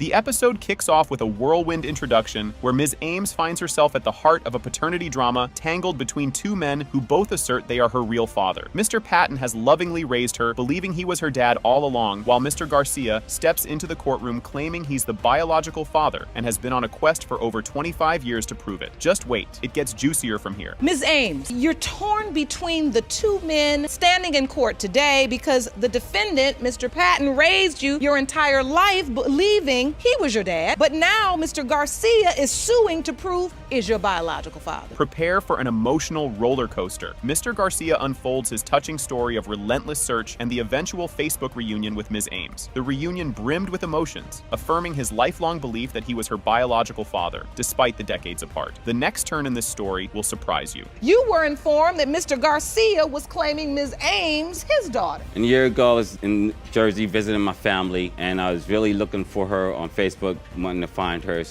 The episode kicks off with a whirlwind introduction where Ms. Ames finds herself at the heart of a paternity drama tangled between two men who both assert they are her real father. Mr. Patton has lovingly raised her, believing he was her dad all along, while Mr. Garcia steps into the courtroom claiming he's the biological father and has been on a quest for over 25 years to prove it. Just wait, it gets juicier from here. Ms. Ames, you're torn between the two men standing in court today because the defendant, Mr. Patton, raised you your entire life believing he was your dad, but now Mr. Garcia is suing to prove is your biological father. Prepare for an emotional roller coaster. Mr. Garcia unfolds his touching story of relentless search and the eventual Facebook reunion with Ms. Ames. The reunion brimmed with emotions, affirming his lifelong belief that he was her biological father, despite the decades apart. The next turn in this story will surprise you. You were informed that Mr. Garcia was claiming Ms. Ames his daughter. And a year ago, I was in Jersey visiting my family, and I was really looking for her on Facebook, wanting to find her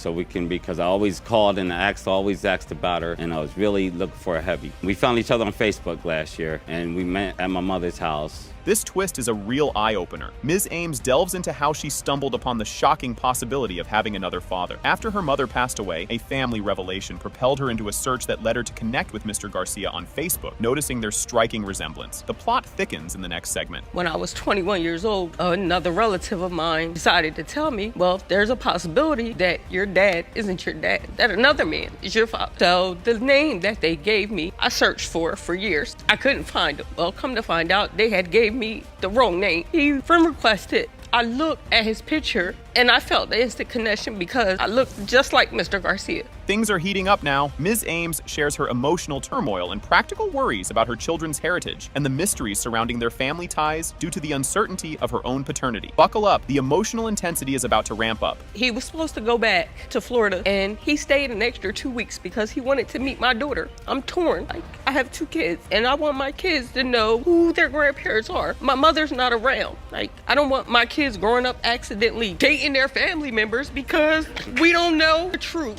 because I always called and always asked about her, and I was really looking for a heavy. We found each other on Facebook last year, and we met at my mother's house. This twist is a real eye-opener. Ms. Ames delves into how she stumbled upon the shocking possibility of having another father. After her mother passed away, a family revelation propelled her into a search that led her to connect with Mr. Garcia on Facebook, noticing their striking resemblance. The plot thickens in the next segment. When I was 21 years old, another relative of mine decided to tell me, well, there's a possibility that your dad isn't your dad, that another man is your father. So the name that they gave me, I searched for years. I couldn't find it. Well, come to find out, they had gave me the wrong name. He friend requested. I looked at his picture and I felt the instant connection because I looked just like Mr. Garcia. Things are heating up now. Ms. Ames shares her emotional turmoil and practical worries about her children's heritage and the mysteries surrounding their family ties due to the uncertainty of her own paternity. Buckle up, the emotional intensity is about to ramp up. He was supposed to go back to Florida and he stayed an extra 2 weeks because he wanted to meet my daughter. I'm torn. I have 2 kids and I want my kids to know who their grandparents are. My mother's not around. I don't want my kids growing up accidentally dating their family members because we don't know the truth.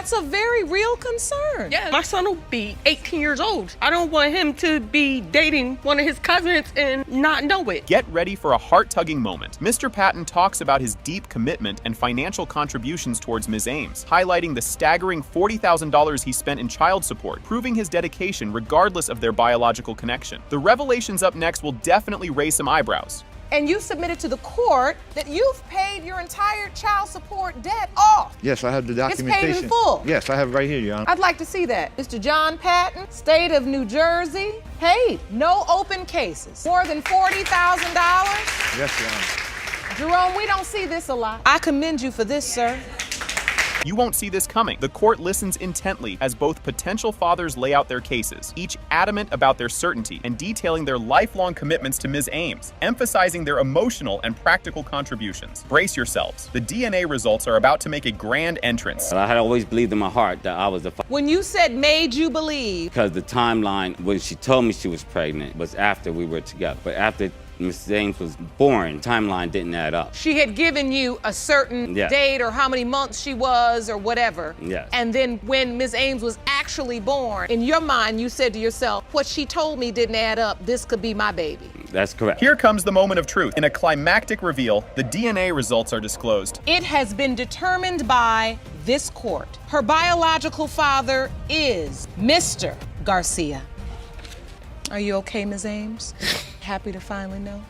That's a very real concern. Yeah, my son will be 18 years old. I don't want him to be dating one of his cousins and not know it. Get ready for a heart-tugging moment. Mr. Patton talks about his deep commitment and financial contributions towards Ms. Ames, highlighting the staggering $40,000 he spent in child support, proving his dedication regardless of their biological connection. The revelations up next will definitely raise some eyebrows. And you submitted to the court that you've paid your entire child support debt off. Yes, I have the documentation. It's paid in full. Yes, I have it right here, Your Honor. I'd like to see that. Mr. John Patton, State of New Jersey, paid. No open cases. More than $40,000. Yes, Your Honor. Jerome, we don't see this a lot. I commend you for this, sir. You won't see this coming. The court listens intently as both potential fathers lay out their cases, each adamant about their certainty and detailing their lifelong commitments to Ms. Ames, emphasizing their emotional and practical contributions. Brace yourselves. The DNA results are about to make a grand entrance. I had always believed in my heart that I was the father. When you said made you believe. Because the timeline when she told me she was pregnant was after we were together. But after Ms. Ames was born, timeline didn't add up. She had given you a certain date or how many months she was or whatever. Yes. And then when Ms. Ames was actually born, in your mind, you said to yourself, what she told me didn't add up. This could be my baby. That's correct. Here comes the moment of truth. In a climactic reveal, the DNA results are disclosed. It has been determined by this court. Her biological father is Mr. Garcia. Are you okay, Ms. Ames? Happy to finally know?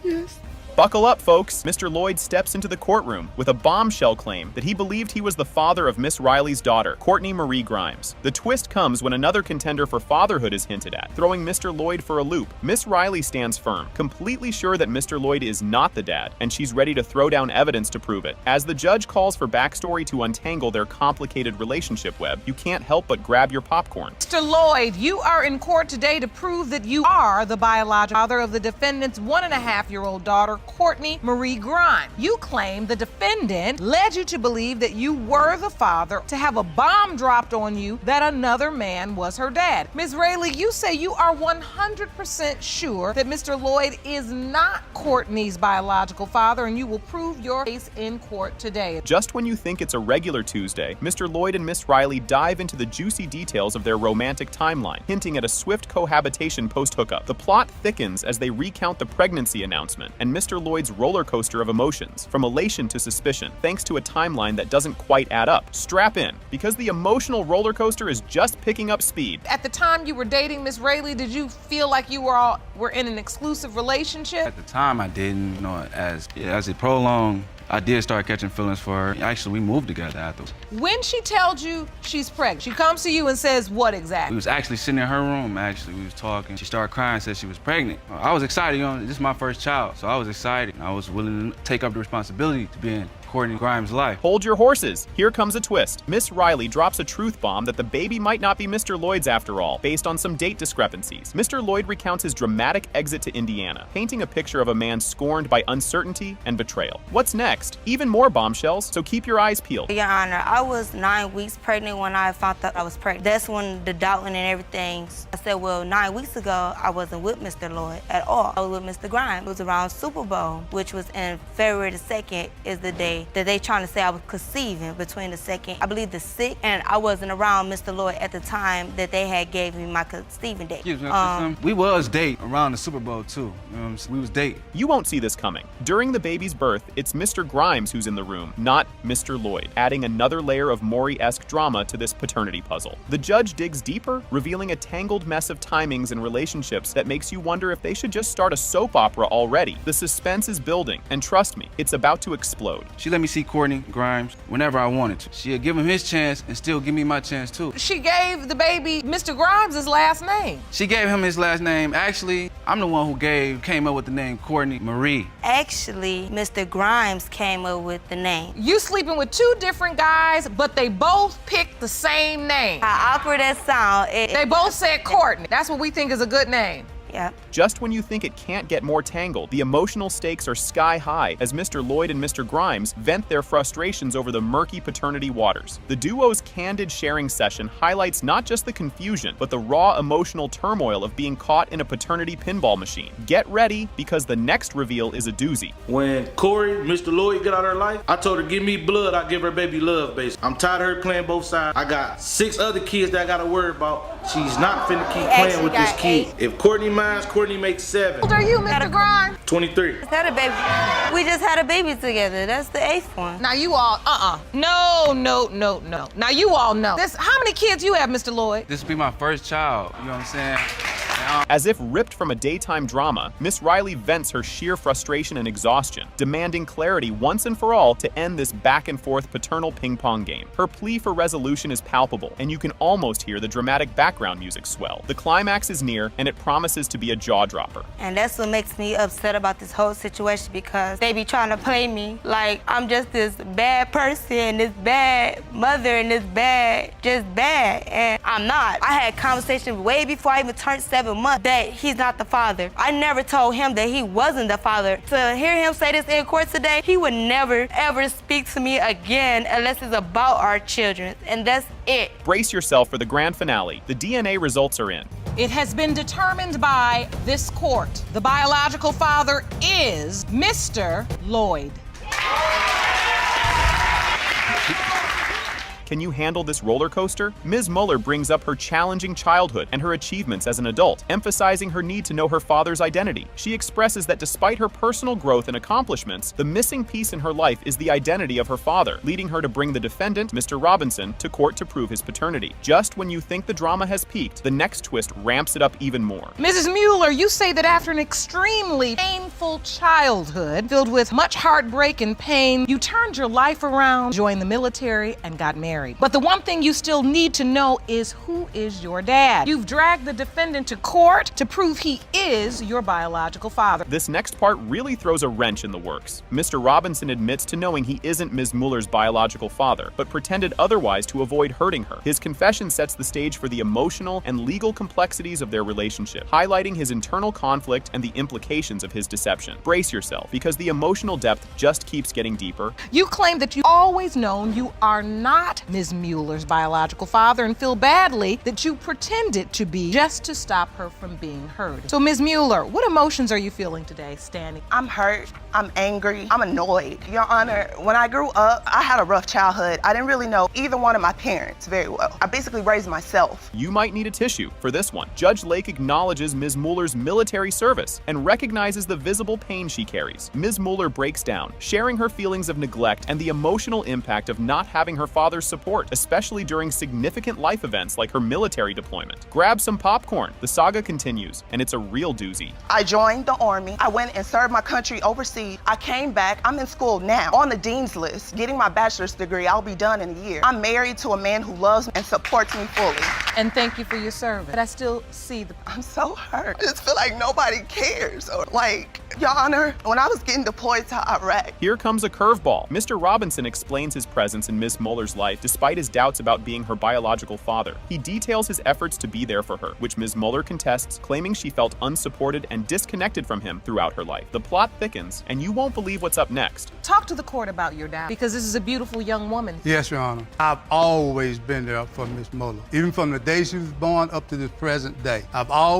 Yes. Buckle up, folks. Mr. Lloyd steps into the courtroom with a bombshell claim that he believed he was the father of Miss Riley's daughter, Courtney Marie Grimes. The twist comes when another contender for fatherhood is hinted at, throwing Mr. Lloyd for a loop. Miss Riley stands firm, completely sure that Mr. Lloyd is not the dad, and she's ready to throw down evidence to prove it. As the judge calls for backstory to untangle their complicated relationship web, you can't help but grab your popcorn. Mr. Lloyd, you are in court today to prove that you are the biological father of the defendant's 1.5-year-old daughter, Courtney Marie Grimes. You claim the defendant led you to believe that you were the father, to have a bomb dropped on you that another man was her dad. Ms. Rayleigh, you say you are 100% sure that Mr. Lloyd is not Courtney's biological father, and you will prove your case in court today. Just when you think it's a regular Tuesday, Mr. Lloyd and Miss Riley dive into the juicy details of their romantic timeline, hinting at a swift cohabitation post-hookup. The plot thickens as they recount the pregnancy announcement, and Mr. Mr. Lloyd's roller coaster of emotions, from elation to suspicion, thanks to a timeline that doesn't quite add up. Strap in, because the emotional roller coaster is just picking up speed. At the time you were dating Miss Rayleigh, did you feel like you were in an exclusive relationship? At the time, I didn't. You know, as it prolonged, I did start catching feelings for her. Actually, we moved together after. When she tells you she's pregnant, she comes to you and says what exactly? We was actually sitting in her room, actually. We was talking. She started crying, said she was pregnant. I was excited, you know, this is my first child, so I was excited. I was willing to take up the responsibility to be in Courtney Grimes' life. Hold your horses. Here comes a twist. Miss Riley drops a truth bomb that the baby might not be Mr. Lloyd's after all, based on some date discrepancies. Mr. Lloyd recounts his dramatic exit to Indiana, painting a picture of a man scorned by uncertainty and betrayal. What's next? Even more bombshells, so keep your eyes peeled. Your Honor, I was 9 weeks pregnant when I found out I was pregnant. That's when the doubting and everything. I said, well, 9 weeks ago, I wasn't with Mr. Lloyd at all. I was with Mr. Grimes. It was around Super Bowl, which was in February the 2nd is the day that they trying to say I was conceiving between the 2nd, I believe the 6th, and I wasn't around Mr. Lloyd at the time that they had gave me my conceiving date. Excuse me, we was dating around the Super Bowl too. You know what I'm saying? We was dating. You won't see this coming. During the baby's birth, it's Mr. Grimes who's in the room, not Mr. Lloyd, adding another layer of Maury-esque drama to this paternity puzzle. The judge digs deeper, revealing a tangled mess of timings and relationships that makes you wonder if they should just start a soap opera already. The suspense is building, and trust me, it's about to explode. She let me see Courtney Grimes whenever I wanted to. She'd give him his chance and still give me my chance too. She gave the baby Mr. Grimes' last name. She gave him his last name. Actually, I'm the one who came up with the name Courtney Marie. Actually, Mr. Grimes came up with the name. You sleeping with two different guys, but they both picked the same name. How awkward that sound. They both said Courtney. That's what we think is a good name. Yep. Just when you think it can't get more tangled, the emotional stakes are sky high as Mr. Lloyd and Mr. Grimes vent their frustrations over the murky paternity waters. The duo's candid sharing session highlights not just the confusion, but the raw emotional turmoil of being caught in a paternity pinball machine. Get ready, because the next reveal is a doozy. When Corey, Mr. Lloyd, got out of her life, I told her, give me blood, I'll give her baby love, basically. I'm tired of her playing both sides. I got 6 other kids that I gotta worry about. She's not finna keep playing with this kid. If Courtney minds, Courtney makes 7. How old are you, Mr. Grimes? 23. Had a baby. We just had a baby together. That's the 8th one. Now you all, No. Now you all know. How many kids you have, Mr. Lloyd? This will be my first child, you know what I'm saying? As if ripped from a daytime drama, Miss Riley vents her sheer frustration and exhaustion, demanding clarity once and for all to end this back-and-forth paternal ping-pong game. Her plea for resolution is palpable, and you can almost hear the dramatic background music swell. The climax is near, and it promises to be a jaw-dropper. And that's what makes me upset about this whole situation, because they be trying to play me like I'm just this bad person, this bad mother, and this just bad. And I'm not. I had conversations way before I even turned 7 months that he's not the father. I never told him that he wasn't the father. To hear him say this in court today, he would never, ever speak to me again unless it's about our children. And that's it. Brace yourself for the grand finale. The DNA results are in. It has been determined by this court. The biological father is Mr. Lloyd. Can you handle this roller coaster? Ms. Mueller brings up her challenging childhood and her achievements as an adult, emphasizing her need to know her father's identity. She expresses that despite her personal growth and accomplishments, the missing piece in her life is the identity of her father, leading her to bring the defendant, Mr. Robinson, to court to prove his paternity. Just when you think the drama has peaked, the next twist ramps it up even more. Mrs. Mueller, you say that after an extremely painful childhood, filled with much heartbreak and pain, you turned your life around, joined the military, and got married. But the one thing you still need to know is who is your dad. You've dragged the defendant to court to prove he is your biological father. This next part really throws a wrench in the works. Mr. Robinson admits to knowing he isn't Ms. Mueller's biological father, but pretended otherwise to avoid hurting her. His confession sets the stage for the emotional and legal complexities of their relationship, highlighting his internal conflict and the implications of his deception. Brace yourself, because the emotional depth just keeps getting deeper. You claim that you've always known you are not Ms. Mueller's biological father and feel badly that you pretended to be just to stop her from being heard. So, Ms. Mueller, what emotions are you feeling today standing? I'm hurt, I'm angry, I'm annoyed. Your Honor, when I grew up, I had a rough childhood. I didn't really know either one of my parents very well. I basically raised myself. You might need a tissue for this one. Judge Lake acknowledges Ms. Mueller's military service and recognizes the visible pain she carries. Ms. Mueller breaks down, sharing her feelings of neglect and the emotional impact of not having her father's support, especially during significant life events like her military deployment. Grab some popcorn. The saga continues, and it's a real doozy. I joined the Army. I went and served my country overseas. I came back. I'm in school now, on the dean's list, getting my bachelor's degree. I'll be done in a year. I'm married to a man who loves me and supports me fully. And thank you for your service. But I still see the... I'm so hurt. I just feel like nobody cares. Or like, Your Honor, when I was getting deployed to Iraq. Here comes a curveball. Mr. Robinson explains his presence in Ms. Mueller's life despite his doubts about being her biological father. He details his efforts to be there for her, which Ms. Mueller contests, claiming she felt unsupported and disconnected from him throughout her life. The plot thickens, and you won't believe what's up next. Talk to the court about your doubt, because this is a beautiful young woman. Yes, Your Honor. I've always been there for Miss Mueller. Even from the day she was born up to this present day.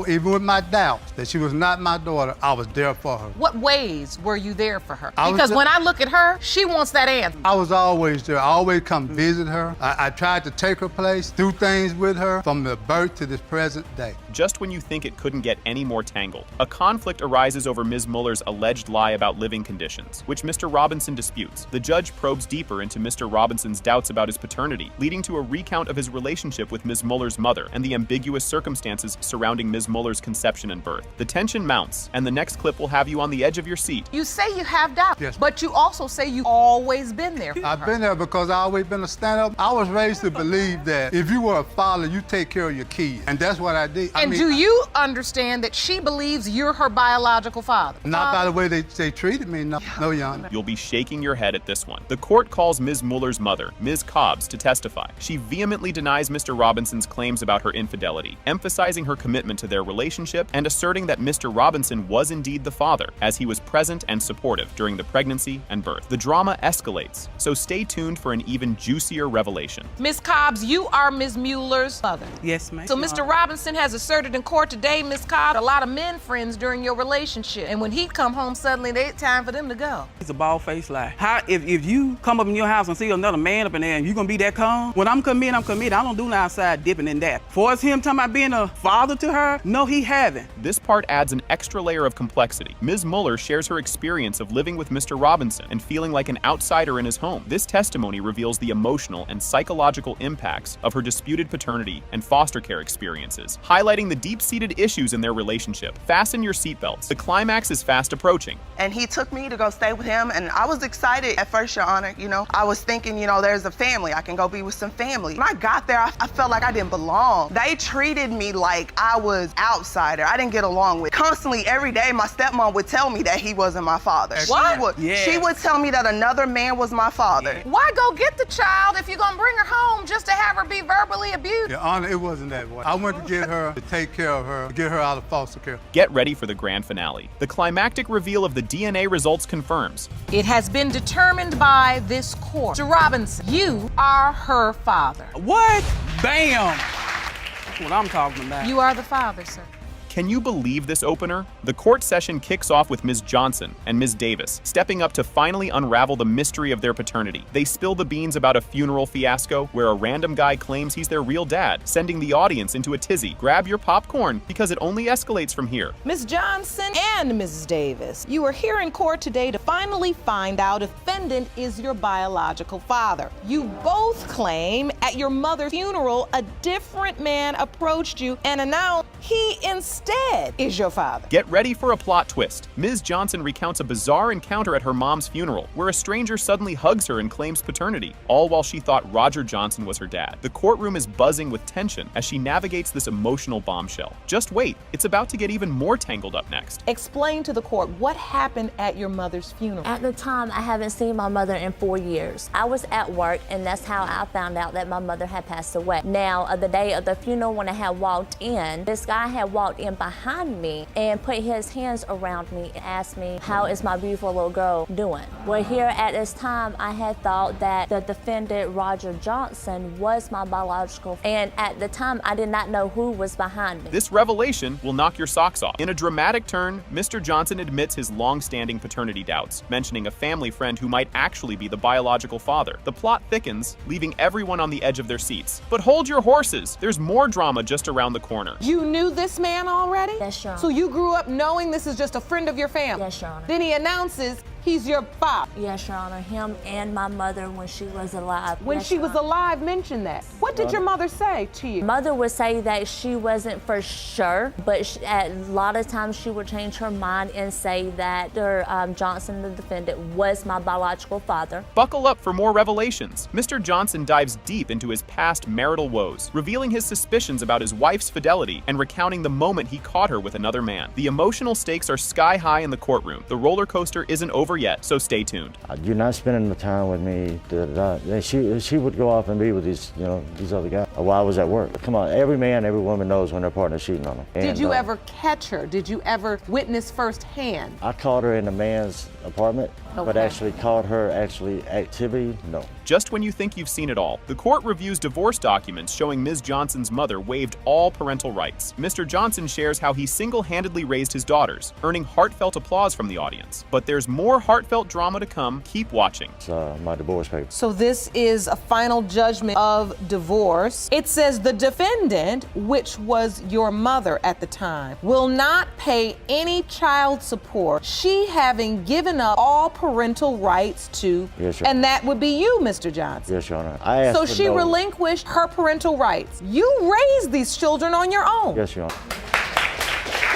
Even with my doubts that she was not my daughter, I was there for her. What ways were you there for her? I Because when I look at her, she wants that answer. I was always there. I always come visit her. I tried to take her place, do things with her from the birth to this present day. Just when you think it couldn't get any more tangled, a conflict arises over Ms. Mueller's alleged lie about living conditions, which Mr. Robinson disputes. The judge probes deeper into Mr. Robinson's doubts about his paternity, leading to a recount of his relationship with Ms. Mueller's mother and the ambiguous circumstances surrounding Ms. Mueller's conception and birth. The tension mounts, and the next clip will have you on the edge of your seat. You say you have doubts, yes, but you also say you've always been there for her. I've been there because I've always been a stand-up. I was raised to believe that if you were a father, you take care of your kids, and that's what I did. And do you understand that she believes you're her biological father? Not by the way they treated me, no, Your Honor. You'll be shaking your head at this one. The court calls Ms. Mueller's mother, Ms. Cobbs, to testify. She vehemently denies Mr. Robinson's claims about her infidelity, emphasizing her commitment to their relationship and asserting that Mr. Robinson was indeed the father, as he was present and supportive during the pregnancy and birth. The drama escalates, so stay tuned for an even juicier revelation. Ms. Cobbs, you are Ms. Mueller's mother. Yes, ma'am. So Mr. Robinson has asserted in court today, Ms. Cobbs, a lot of men friends during your relationship. And when he come home suddenly, it's time for them to go. It's a bald-faced lie. How, if you come up in your house and see another man up in there and you gonna be that calm? When I'm committed, I'm committed. I don't do no outside dipping in that. For us him talking about being a father to her, no, he haven't. This part adds an extra layer of complexity. Ms. Mueller shares her experience of living with Mr. Robinson and feeling like an outsider in his home. This testimony reveals the emotional and psychological impacts of her disputed paternity and foster care experiences, highlighting the deep-seated issues in their relationship. Fasten your seatbelts. The climax is fast approaching. And he took me to go stay with him, and I was excited at first, Your Honor. I was thinking, there's a family. I can go be with some family. When I got there, I felt like I didn't belong. They treated me like I was outsider. I didn't get along with. Constantly, every day, my stepmom would tell me that he wasn't my father. What? She would tell me that another man was my father. Why go get the child if you're gonna bring her home just to have her be verbally abused? Your Honor, it wasn't that way. I went to get her, to take care of her, to get her out of foster care. Get ready for the grand finale. The climactic reveal of the DNA results confirms. It has been determined by this court. Mr. Robinson, you are her father. What? Bam! That's what I'm talking about. You are the father, sir. Can you believe this opener? The court session kicks off with Ms. Johnson and Ms. Davis stepping up to finally unravel the mystery of their paternity. They spill the beans about a funeral fiasco where a random guy claims he's their real dad, sending the audience into a tizzy. Grab your popcorn, because it only escalates from here. Ms. Johnson and Mrs. Davis, you are here in court today to finally find out if defendant is your biological father. You both claim at your mother's funeral a different man approached you and announced he instead is your father. Get ready for a plot twist. Ms. Johnson recounts a bizarre encounter at her mom's funeral, where a stranger suddenly hugs her and claims paternity, all while she thought Roger Johnson was her dad. The courtroom is buzzing with tension as she navigates this emotional bombshell. Just wait, it's about to get even more tangled up next. Explain to the court what happened at your mother's funeral. At the time, I haven't seen my mother in 4 years. I was at work, and that's how I found out that my mother had passed away. Now, the day of the funeral, when I had walked in, this guy had walked in in behind me and put his hands around me and asked me, how is my beautiful little girl doing? Well, here at this time, I had thought that the defendant, Roger Johnson, was my biological, and at the time, I did not know who was behind me. This revelation will knock your socks off. In a dramatic turn, Mr. Johnson admits his long-standing paternity doubts, mentioning a family friend who might actually be the biological father. The plot thickens, leaving everyone on the edge of their seats. But hold your horses, there's more drama just around the corner. You knew this man already? Yes, Your Honor. So you grew up knowing this is just a friend of your family? Yes, Your Honor. Then he announces he's your father. Yes, Your Honor. Him and my mother when she was alive. When Yes, she Your was Honor. alive, mention that. What did your mother say to you? Mother would say that she wasn't for sure, but a lot of times she would change her mind and say that Johnson, the defendant, was my biological father. Buckle up for more revelations. Mr. Johnson dives deep into his past marital woes, revealing his suspicions about his wife's fidelity and recounting the moment he caught her with another man. The emotional stakes are sky high in the courtroom. The roller coaster isn't over yet, so stay tuned. You're not spending the time with me. She would go off and be with these other guys while I was at work. Come on, every man, every woman knows when their partner's cheating on them. Did you ever catch her? Did you ever witness firsthand? I caught her in the man's apartment, but actually caught her activity, no. Just when you think you've seen it all, the court reviews divorce documents showing Ms. Johnson's mother waived all parental rights. Mr. Johnson shares how he single-handedly raised his daughters, earning heartfelt applause from the audience. But there's more heartfelt drama to come. Keep watching. It's my divorce papers. So this is a final judgment of divorce. It says the defendant, which was your mother at the time, will not pay any child support, she having given up all parental rights to, yes, Your and Honor. that would be you, Mr. Johnson. Yes, Your Honor. I asked So for she no- relinquished her parental rights. You raised these children on your own. Yes, Your Honor.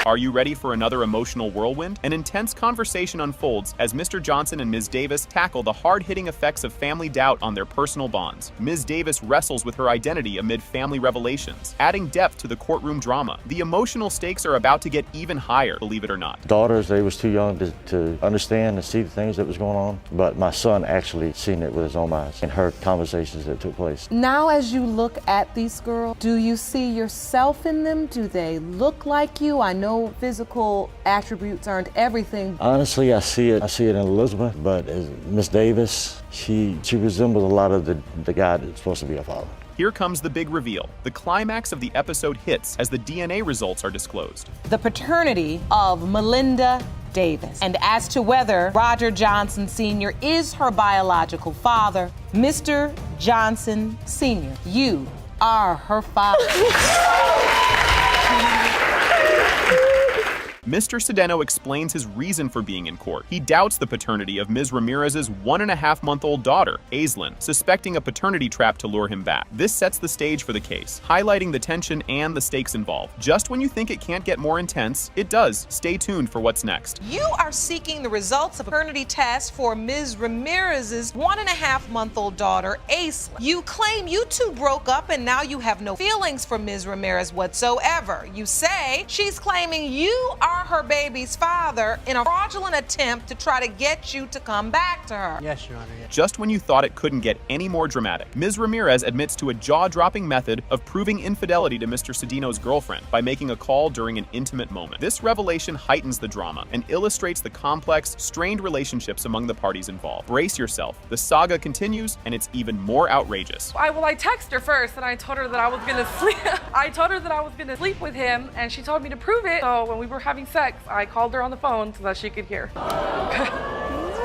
Are you ready for another emotional whirlwind? An intense conversation unfolds as Mr. Johnson and Ms. Davis tackle the hard-hitting effects of family doubt on their personal bonds. Ms. Davis wrestles with her identity amid family revelations, adding depth to the courtroom drama. The emotional stakes are about to get even higher, believe it or not. Daughters, they was too young to understand and see the things that was going on, but my son actually seen it with his own eyes and heard conversations that took place. Now as you look at these girls, do you see yourself in them? Do they look like you? I know physical attributes aren't everything. Honestly, I see it in Elizabeth, but as Miss Davis, she resembles a lot of the guy that's supposed to be a father. Here comes the big reveal. The climax of the episode hits as the DNA results are disclosed. The paternity of Melinda Davis. And as to whether Roger Johnson Sr. is her biological father, Mr. Johnson Sr., you are her father. Mr. Sedeno explains his reason for being in court. He doubts the paternity of Ms. Ramirez's 1.5-month-old daughter, Aislinn, suspecting a paternity trap to lure him back. This sets the stage for the case, highlighting the tension and the stakes involved. Just when you think it can't get more intense, it does. Stay tuned for what's next. You are seeking the results of a paternity test for Ms. Ramirez's 1.5-month-old daughter, Aislinn. You claim you two broke up and now you have no feelings for Ms. Ramirez whatsoever. You say she's claiming you are her baby's father in a fraudulent attempt to try to get you to come back to her. Yes, Your Honor. Yes. Just when you thought it couldn't get any more dramatic, Ms. Ramirez admits to a jaw-dropping method of proving infidelity to Mr. Sedeno's girlfriend by making a call during an intimate moment. This revelation heightens the drama and illustrates the complex, strained relationships among the parties involved. Brace yourself. The saga continues, and it's even more outrageous. I texted her first, and I told her that I was gonna sleep. I told her that I was gonna sleep with him, and she told me to prove it. So when we were having sex, I called her on the phone so that she could hear.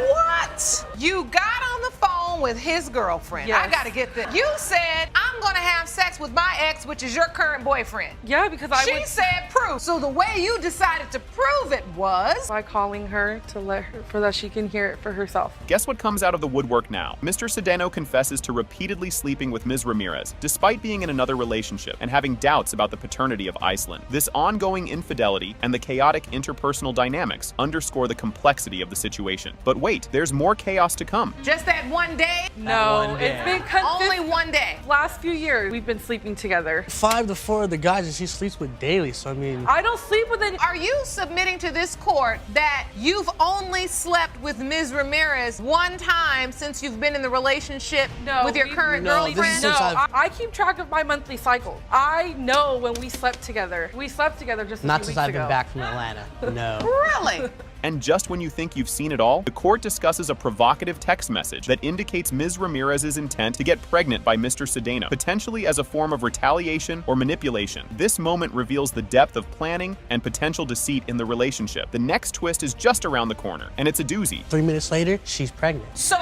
What? You got on the phone with his girlfriend. Yes. I gotta get this. You said, I'm gonna have sex with my ex, which is your current boyfriend. Yeah, because She said proof. So the way you decided to prove it was by calling her to let her, so that she can hear it for herself. Guess what comes out of the woodwork now? Mr. Sedeno confesses to repeatedly sleeping with Ms. Ramirez, despite being in another relationship and having doubts about the paternity of Aislinn. This ongoing infidelity and the chaotic interpersonal dynamics underscore the complexity of the situation. But wait, there's more chaos to come. just that one day. No, it's been consistent. Only one day. Last few few years we've been sleeping together. 5 to 4 of the guys that she sleeps with daily, so I mean... I don't sleep with any... Are you submitting to this court that you've only slept with Ms. Ramirez one time since you've been in the relationship with your current girlfriend? No, I keep track of my monthly cycle. I know when we slept together. We slept together just a few weeks ago. Not since I've been back from Atlanta, no. Really? And just when you think you've seen it all, the court discusses a provocative text message that indicates Ms. Ramirez's intent to get pregnant by Mr. Cedeno, potentially as a form of retaliation or manipulation. This moment reveals the depth of planning and potential deceit in the relationship. The next twist is just around the corner, and it's a doozy. 3 minutes later, she's pregnant. So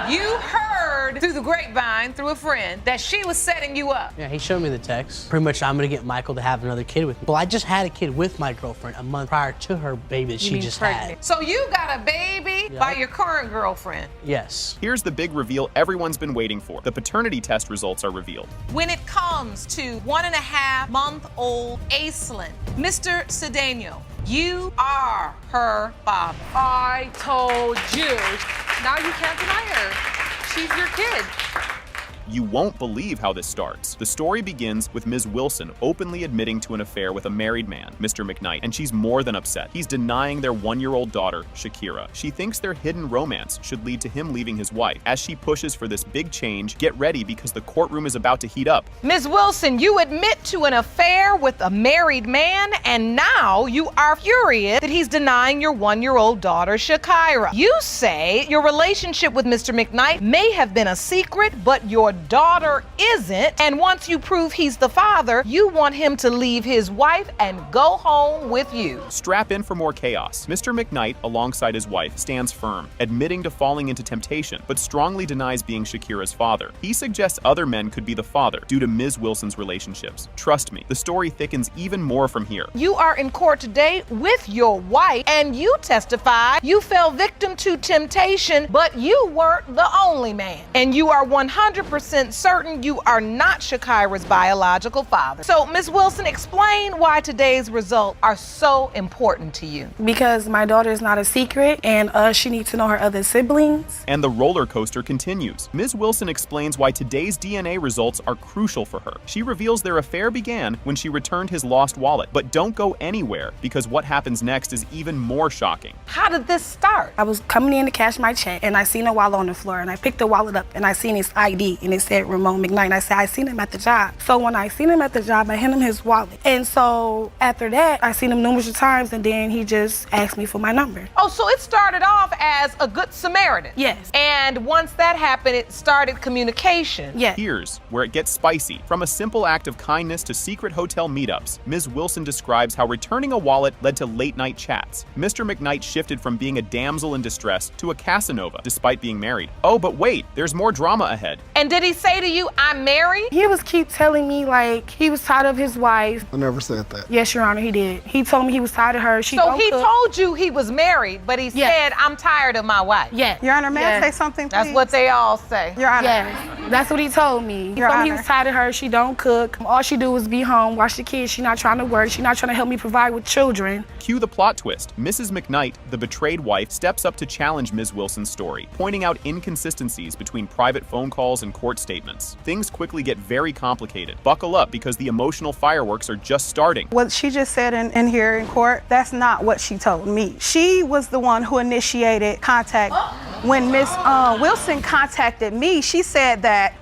you heard through the grapevine, through a friend, that she was setting you up. Yeah, he showed me the text. Pretty much, I'm gonna get Michael to have another kid with me. Well, I just had a kid with my girlfriend a month prior to her baby that she just had. So you got a baby by your current girlfriend? Yes. Here's the big reveal everyone's been waiting for. The paternity test results are revealed. When it comes to 1.5-month-old Aislinn, Mr. Cedeno, you are her father. I told you. Now you can't deny her. She's your kid. You won't believe how this starts. The story begins with Ms. Wilson openly admitting to an affair with a married man, Mr. McKnight, and she's more than upset. He's denying their 1-year-old daughter, Shakira. She thinks their hidden romance should lead to him leaving his wife. As she pushes for this big change, get ready because the courtroom is about to heat up. Ms. Wilson, you admit to an affair with a married man, and now you are furious that he's denying your 1-year-old daughter, Shakira. You say your relationship with Mr. McKnight may have been a secret, but your daughter isn't, and once you prove he's the father, you want him to leave his wife and go home with you. Strap in for more chaos. Mr. McKnight, alongside his wife, stands firm, admitting to falling into temptation, but strongly denies being Shakira's father. He suggests other men could be the father due to Ms. Wilson's relationships. Trust me, the story thickens even more from here. You are in court today with your wife, and you testify you fell victim to temptation, but you weren't the only man. And you are 100% certain you are not Shakira's biological father. So, Ms. Wilson, explain why today's results are so important to you. Because my daughter is not a secret, and she needs to know her other siblings. And the roller coaster continues. Ms. Wilson explains why today's DNA results are crucial for her. She reveals their affair began when she returned his lost wallet. But don't go anywhere, because what happens next is even more shocking. How did this start? I was coming in to cash my check, and I seen a wallet on the floor, and I picked the wallet up, and I seen his ID, and it said Ramon McKnight. And I said, I seen him at the job. So when I seen him at the job, I handed him his wallet. And so after that, I seen him numerous times, and then he just asked me for my number. Oh, so it started off as a good Samaritan? Yes. And once that happened, it started communication? Yes. Here's where it gets spicy. From a simple act of kindness to secret hotel meetups, Ms. Wilson describes how returning a wallet led to late-night chats. Mr. McKnight shifted from being a damsel in distress to a Casanova, despite being married. Oh, but wait, there's more drama ahead. And did he say to you, I'm married? He was keep telling me like he was tired of his wife. I never said that. Yes, Your Honor, he did. He told me he was tired of her. So he told you he was married, but he said, I'm tired of my wife. Yes. Your Honor, may I say something, please? That's what they all say. Your Honor. Yes, that's what he told me. He Your told me he Honor. was tired of her. She don't cook. All she do is be home, watch the kids. She not trying to work. She not trying to help me provide with children. Cue the plot twist. Mrs. McKnight, the betrayed wife, steps up to challenge Ms. Wilson's story, pointing out inconsistencies between private phone calls and court statements. Things quickly get very complicated. Buckle up because the emotional fireworks are just starting. What she just said in here in court, that's not what she told me. She was the one who initiated contact. When Miss Wilson contacted me, she said that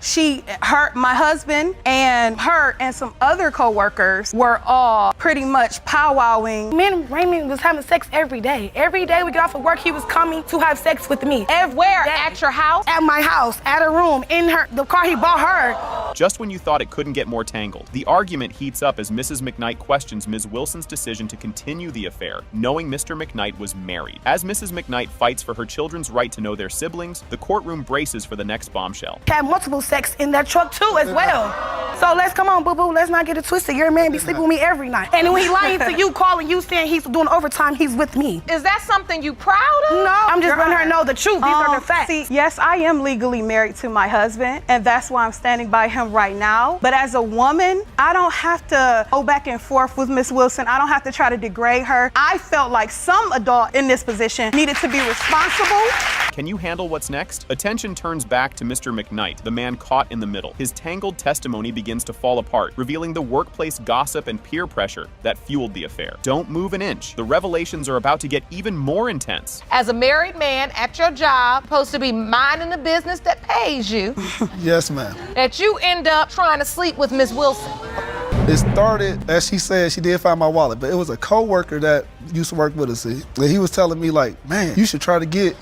my husband and her and some other co-workers were all pretty much powwowing. Me and Raymond was having sex every day. Every day we get off of work, he was coming to have sex with me. Where? At your house? At my house, at a room, in the car he bought her. Just when you thought it couldn't get more tangled, the argument heats up as Mrs. McKnight questions Ms. Wilson's decision to continue the affair, knowing Mr. McKnight was married. As Mrs. McKnight fights for her children's right to know their siblings, the courtroom braces for the next bombshell. Had multiple sex in that truck too as well. So let's come on, boo-boo, let's not get it twisted. Your man be sleeping with me every night. And when he lying to you, calling you, saying he's doing overtime, he's with me. Is that something you proud of? No, I'm just letting her know the truth. These are the facts. See, yes, I am legally married to my husband, and that's why I'm standing by him right now. But as a woman, I don't have to go back and forth with Miss Wilson. I don't have to try to degrade her. I felt like some adult in this position needed to be responsible. Can you handle what's next? Attention turns back to Mr. McKnight, the man caught in the middle. His tangled testimony begins to fall apart, revealing the workplace gossip and peer pressure that fueled the affair. Don't move an inch. The revelations are about to get even more intense. As a married man at your job, supposed to be minding the business that pays you, Yes, ma'am. that you end up trying to sleep with Miss Wilson. It started, as she said, she did find my wallet, but it was a coworker that used to work with us. And he was telling me like, man, you should try to get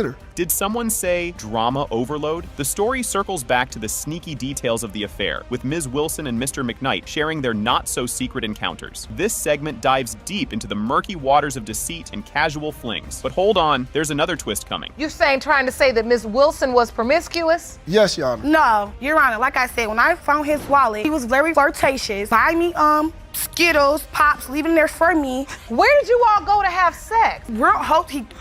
her. Did someone say drama overload? The story circles back to the sneaky details of the affair, with Ms. Wilson and Mr. McKnight sharing their not-so-secret encounters. This segment dives deep into the murky waters of deceit and casual flings. But hold on, there's another twist coming. You're trying to say that Ms. Wilson was promiscuous? Yes, Your Honor. No, Your Honor, like I said, when I found his wallet, he was very flirtatious. Buy me Skittles, Pops, leaving there for me. Where did you all go to have sex?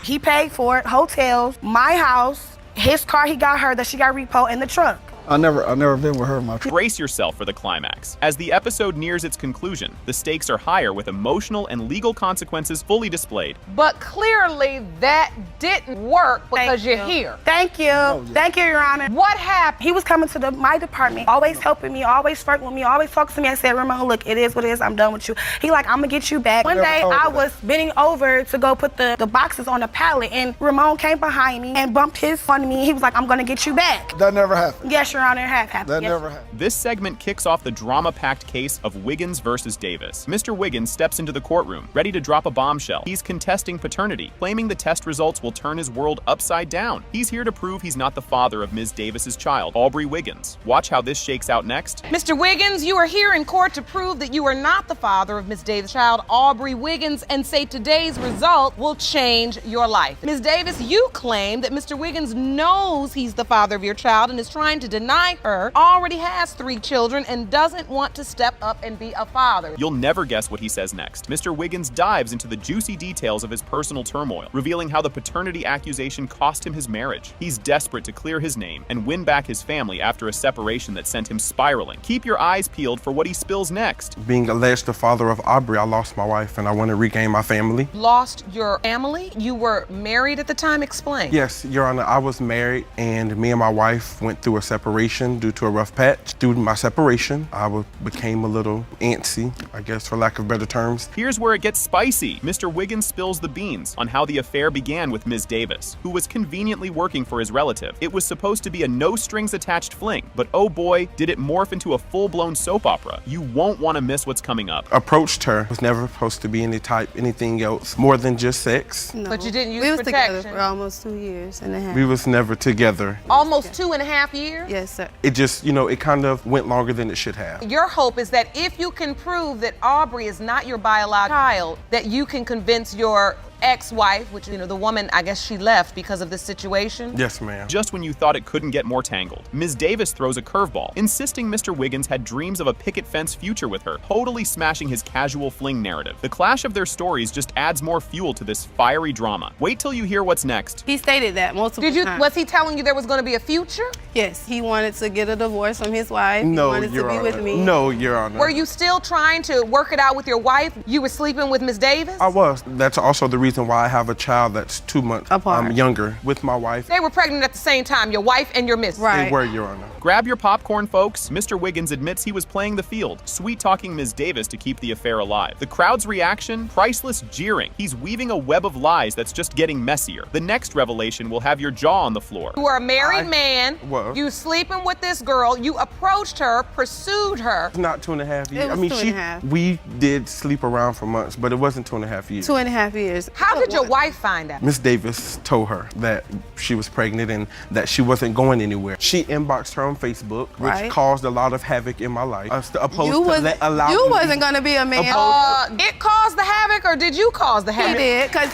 He paid for it, hotels, my house, his car he got her that she got repo in the truck. I never been with her in my truck. Brace yourself for the climax. As the episode nears its conclusion, the stakes are higher with emotional and legal consequences fully displayed. But clearly that didn't work because you're here. Thank you. Oh, yeah. Thank you, Your Honor. What happened? He was coming to my department, always helping me, always flirting with me, always talking to me. I said, Ramon, look, it is what it is. I'm done with you. He like, I'm gonna get you back. One day I was bending over to go put the boxes on the pallet, and Ramon came behind me and bumped his on me. He was like, I'm gonna get you back. That never happened. Yes, Your Honor, it has happened. That Yes. never happened. This segment kicks off the drama-packed case of Wiggins versus Davis. Mr. Wiggins steps into the courtroom, ready to drop a bombshell. He's contesting paternity, claiming the test results will turn his world upside down. He's here to prove he's not the father of Ms. Davis's child, Aubrey Wiggins. Watch how this shakes out next. Mr. Wiggins, you are here in court to prove that you are not the father of Ms. Davis' child, Aubrey Wiggins, and say today's result will change your life. Ms. Davis, you claim that Mr. Wiggins knows he's the father of your child and is trying to deny her, already has 3 children, and doesn't want to step up and be a father. You'll never guess what he says next. Mr. Wiggins dives into the juicy details of his personal turmoil, revealing how the paternity accusation cost him his marriage. He's desperate to clear his name and win back his family after a separation that sent him spiraling. Keep your eyes peeled for what he spills next. Being alleged the father of Aubrey, I lost my wife and I want to regain my family. Lost your family? You were married at the time? Explain. Yes, Your Honor, I was married and me and my wife went through a separation due to a rough patch. Through my separation, I became a little antsy, I guess for lack of better terms. Here's where it gets spicy. Mr. Wiggins spills the beans on how the affair began with Ms. Davis, who was conveniently working for his relative. It was supposed to be a no-strings-attached fling, but oh boy, did it morph into a full-blown soap opera. You won't want to miss what's coming up. Approached her, was never supposed to be anything else more than just sex. No. But you didn't use We was protection. together for almost 2 years and a half. We was never together. Almost 2.5 years? Yes, sir. It just, it kind of went longer than it should have. Your hope is that if you can prove that Aubrey is not your biological child, that you can convince your ex-wife, which, the woman, I guess she left because of this situation? Yes, ma'am. Just when you thought it couldn't get more tangled, Ms. Davis throws a curveball, insisting Mr. Wiggins had dreams of a picket fence future with her, totally smashing his casual fling narrative. The clash of their stories just adds more fuel to this fiery drama. Wait till you hear what's next. He stated that multiple times. Was he telling you there was going to be a future? Yes, he wanted to get a divorce from his wife. No, he wanted Your to be Honor. with me. No, Your Honor. Were you still trying to work it out with your wife? You were sleeping with Ms. Davis? I was. That's also the reason why I have a child that's 2 months younger with my wife. They were pregnant at the same time, your wife and your mistress. They were, Your Honor. Grab your popcorn, folks. Mr. Wiggins admits he was playing the field, sweet-talking Ms. Davis to keep the affair alive. The crowd's reaction? Priceless jeering. He's weaving a web of lies that's just getting messier. The next revelation will have your jaw on the floor. You were a married man. was. You sleeping with this girl. You approached her, pursued her. Not 2.5 years. It was 2.5. We did sleep around for months, but it wasn't 2.5 years. 2.5 years. How did your wife find out? Miss Davis told her that she was pregnant and that she wasn't going anywhere. She inboxed her on Facebook, which caused a lot of havoc in my life. You wasn't gonna be a man. It caused the havoc, or did you cause the havoc? He did, because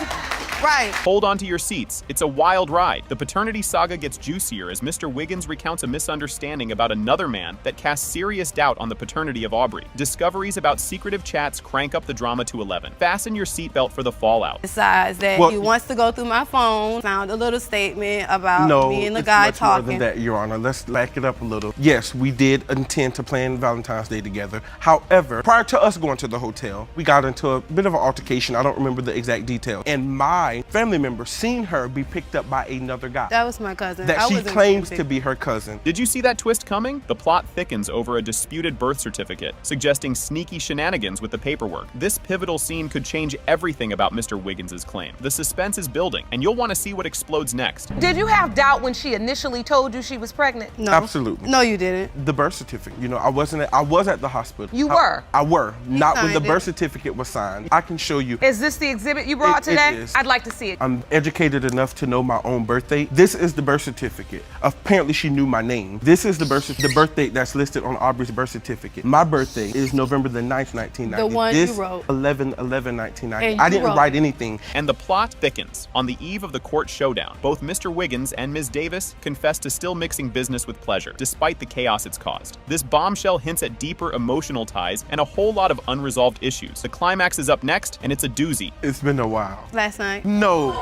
Hold on to your seats. It's a wild ride. The paternity saga gets juicier as Mr. Wiggins recounts a misunderstanding about another man that casts serious doubt on the paternity of Aubrey. Discoveries about secretive chats crank up the drama to 11. Fasten your seatbelt for the fallout. Decides that he wants to go through my phone, found a little statement about me and the guy it's much talking. more than that, Your Honor. Let's back it up a little. Yes, we did intend to plan Valentine's Day together. However, prior to us going to the hotel, we got into a bit of an altercation. I don't remember the exact detail. And my my family member seen her be picked up by another guy. That was my cousin. That she claims to be her cousin. Did you see that twist coming? The plot thickens over a disputed birth certificate, suggesting sneaky shenanigans with the paperwork. This pivotal scene could change everything about Mr. Wiggins' claim. The suspense is building, and you'll want to see what explodes next. Did you have doubt when she initially told you she was pregnant? No. Absolutely. No, you didn't. The birth certificate, you know, I was at the hospital. You were? I were, not when the signed it. birth certificate was signed. I can show you. Is this the exhibit you brought today? It is. I'd like to see it. I'm educated enough to know my own birth date. This is the birth certificate. Apparently she knew my name. This is the birth date that's listed on Aubrey's birth certificate. My birthday is November the 9th, 1990. The one this you wrote. 11/11/1990. I didn't write anything. And the plot thickens. On the eve of the court showdown, both Mr. Wiggins and Ms. Davis confess to still mixing business with pleasure, despite the chaos it's caused. This bombshell hints at deeper emotional ties and a whole lot of unresolved issues. The climax is up next, and it's a doozy. It's been a while. Last night. No.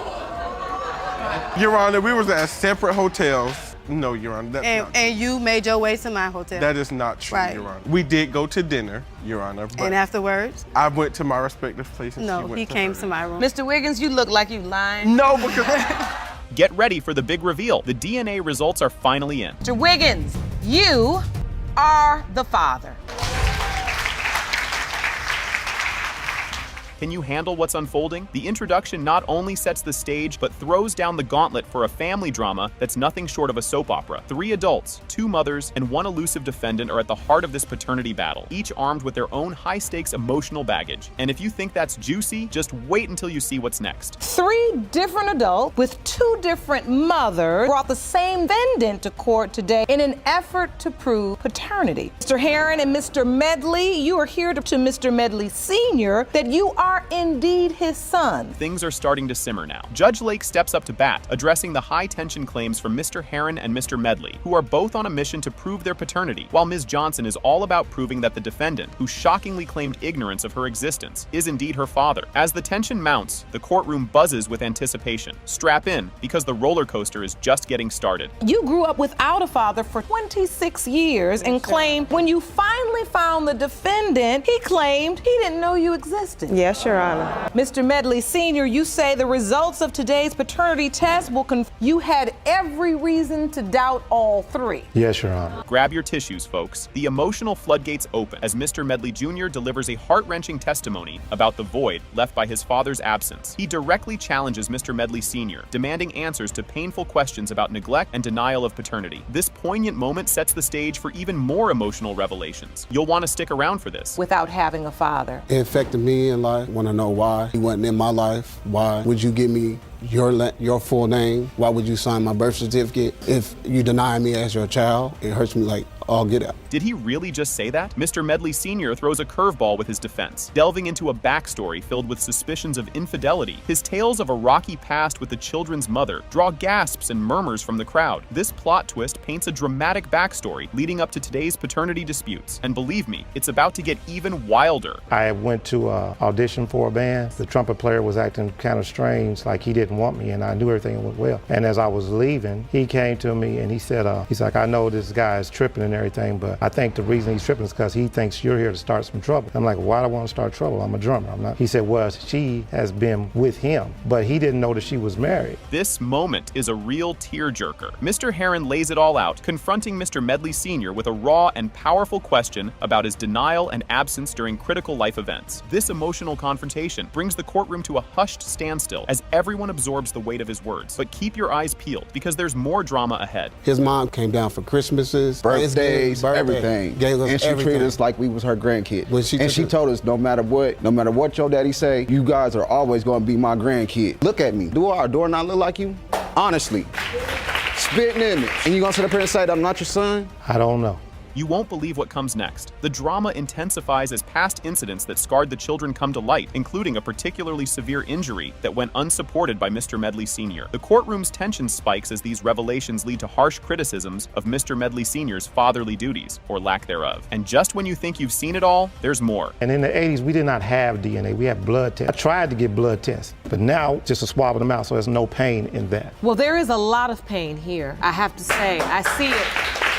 Your Honor, we was at separate hotels. No, Your Honor, that's not true. And you made your way to my hotel. That is not true, Right. Your Honor. We did go to dinner, Your Honor. But And afterwards? I went to my respective places. No, he came to my room. Mr. Wiggins, you look like you lying. No, because... Get ready for the big reveal. The DNA results are finally in. Mr. Wiggins, you are the father. Can you handle what's unfolding? The introduction not only sets the stage, but throws down the gauntlet for a family drama that's nothing short of a soap opera. 3 adults, 2 mothers, and 1 elusive defendant are at the heart of this paternity battle, each armed with their own high-stakes emotional baggage. And if you think that's juicy, just wait until you see what's next. 3 different adults with 2 different mothers brought the same defendant to court today in an effort to prove paternity. Mr. Heron and Mr. Medley, you are here to Mr. Medley Sr. that you are indeed his son. Things are starting to simmer now. Judge Lake steps up to bat, addressing the high-tension claims from Mr. Heron and Mr. Medley, who are both on a mission to prove their paternity, while Ms. Johnson is all about proving that the defendant, who shockingly claimed ignorance of her existence, is indeed her father. As the tension mounts, the courtroom buzzes with anticipation. Strap in, because the roller coaster is just getting started. You grew up without a father for 26 years and claimed when you finally found the defendant, he claimed he didn't know you existed. Yes, Your Honor. Mr. Medley Sr., you say the results of today's paternity test will you had every reason to doubt all 3. Yes, Your Honor. Grab your tissues, folks. The emotional floodgates open as Mr. Medley Jr. delivers a heart-wrenching testimony about the void left by his father's absence. He directly challenges Mr. Medley Sr., demanding answers to painful questions about neglect and denial of paternity. This poignant moment sets the stage for even more emotional revelations. You'll want to stick around for this. Without having a father. It affected me in life. Want to know why he wasn't in my life? Why would you give me your full name? Why would you sign my birth certificate? If you deny me as your child, it hurts me like all get out. Did he really just say that? Mr. Medley Sr. throws a curveball with his defense, delving into a backstory filled with suspicions of infidelity. His tales of a rocky past with the children's mother draw gasps and murmurs from the crowd. This plot twist paints a dramatic backstory leading up to today's paternity disputes. And believe me, it's about to get even wilder. I went to audition for a band. The trumpet player was acting kind of strange, like he didn't want me, and I knew everything went well. And as I was leaving, he came to me and he said, he's like, I know this guy is tripping and everything, but I think the reason he's tripping is because he thinks you're here to start some trouble. I'm like, why do I want to start trouble? I'm a drummer. I'm not. He said, well, she has been with him, but he didn't know that she was married. This moment is a real tearjerker. Mr. Heron lays it all out, confronting Mr. Medley Sr. with a raw and powerful question about his denial and absence during critical life events. This emotional confrontation brings the courtroom to a hushed standstill as everyone absorbs the weight of his words. But keep your eyes peeled, because there's more drama ahead. His mom came down for Christmases, birthdays, everything. Gave us and she everything. treated us like we was her grandkid. She told us no matter what your daddy say, you guys are always gonna be my grandkid. Look at me. Do our door not look like you? Honestly. Spitting in it. And you gonna sit up here and say that I'm not your son? I don't know. You won't believe what comes next. The drama intensifies as past incidents that scarred the children come to light, including a particularly severe injury that went unsupported by Mr. Medley Sr. The courtroom's tension spikes as these revelations lead to harsh criticisms of Mr. Medley Sr.'s fatherly duties, or lack thereof. And just when you think you've seen it all, there's more. And in the 80s, we did not have DNA. We had blood tests. I tried to get blood tests, but now just a swab of the mouth, so there's no pain in that. Well, there is a lot of pain here. I have to say, I see it.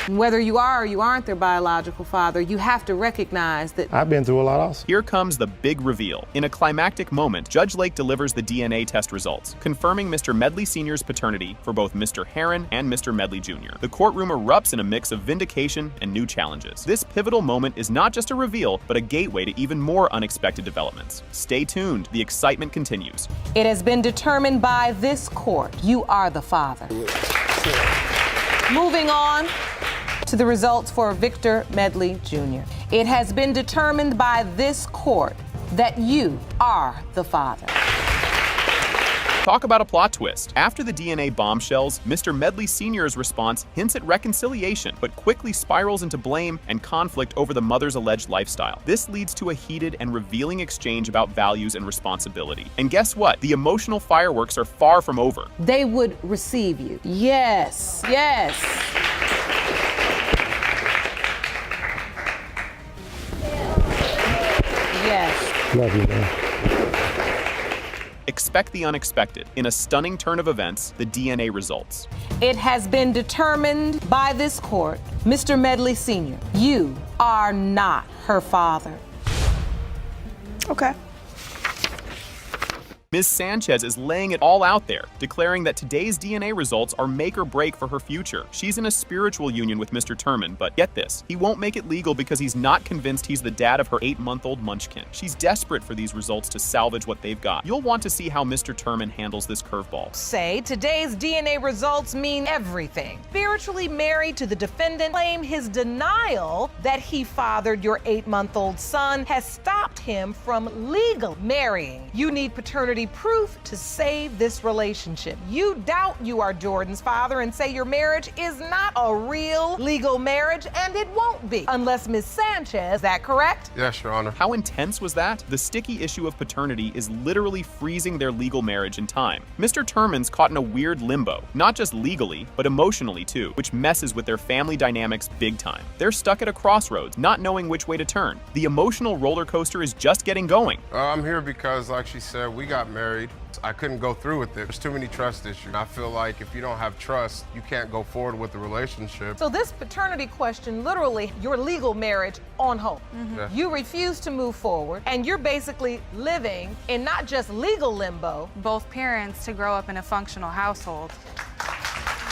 And whether you are or you aren't their biological father, you have to recognize that I've been through a lot also. Here comes the big reveal. In a climactic moment, Judge Lake delivers the DNA test results, confirming Mr. Medley Sr.'s paternity for both Mr. Heron and Mr. Medley Jr. The courtroom erupts in a mix of vindication and new challenges. This pivotal moment is not just a reveal, but a gateway to even more unexpected developments. Stay tuned, the excitement continues. it has been determined by this court you are the father. Moving on to the results for Victor Medley Jr. It has been determined by this court that you are the father. Talk about a plot twist. After the DNA bombshells, Mr. Medley Sr.'s response hints at reconciliation, but quickly spirals into blame and conflict over the mother's alleged lifestyle. This leads to a heated and revealing exchange about values and responsibility. And guess what? The emotional fireworks are far from over. They would receive you. Yes, yes. Yes. Love you, man. Expect the unexpected. In a stunning turn of events, the DNA results. It has been determined by this court, Mr. Medley Sr., you are not her father. Okay. Ms. Sanchez is laying it all out there, declaring that today's DNA results are make or break for her future. She's in a spiritual union with Mr. Turman, but get this, he won't make it legal because he's not convinced he's the dad of her 8-month-old munchkin. She's desperate for these results to salvage what they've got. You'll want to see how Mr. Turman handles this curveball. Say today's DNA results mean everything. Spiritually married to the defendant, claim his denial that he fathered your 8-month-old son has stopped him from legal marrying. You need paternity proof to save this relationship. You doubt you are Jordan's father and say your marriage is not a real legal marriage, and it won't be unless Ms. Sanchez, is that correct? Yes, Your Honor. How intense was that? The sticky issue of paternity is literally freezing their legal marriage in time. Mr. Turman's caught in a weird limbo, not just legally, but emotionally too, which messes with their family dynamics big time. They're stuck at a crossroads, not knowing which way to turn. The emotional roller coaster is just getting going. I'm here because, like she said, we got married. I couldn't go through with it. There's too many trust issues. I feel like if you don't have trust, you can't go forward with the relationship. So this paternity question, literally your legal marriage on hold. Yeah. You refuse to move forward, and you're basically living in not just legal limbo. Both parents to grow up in a functional household.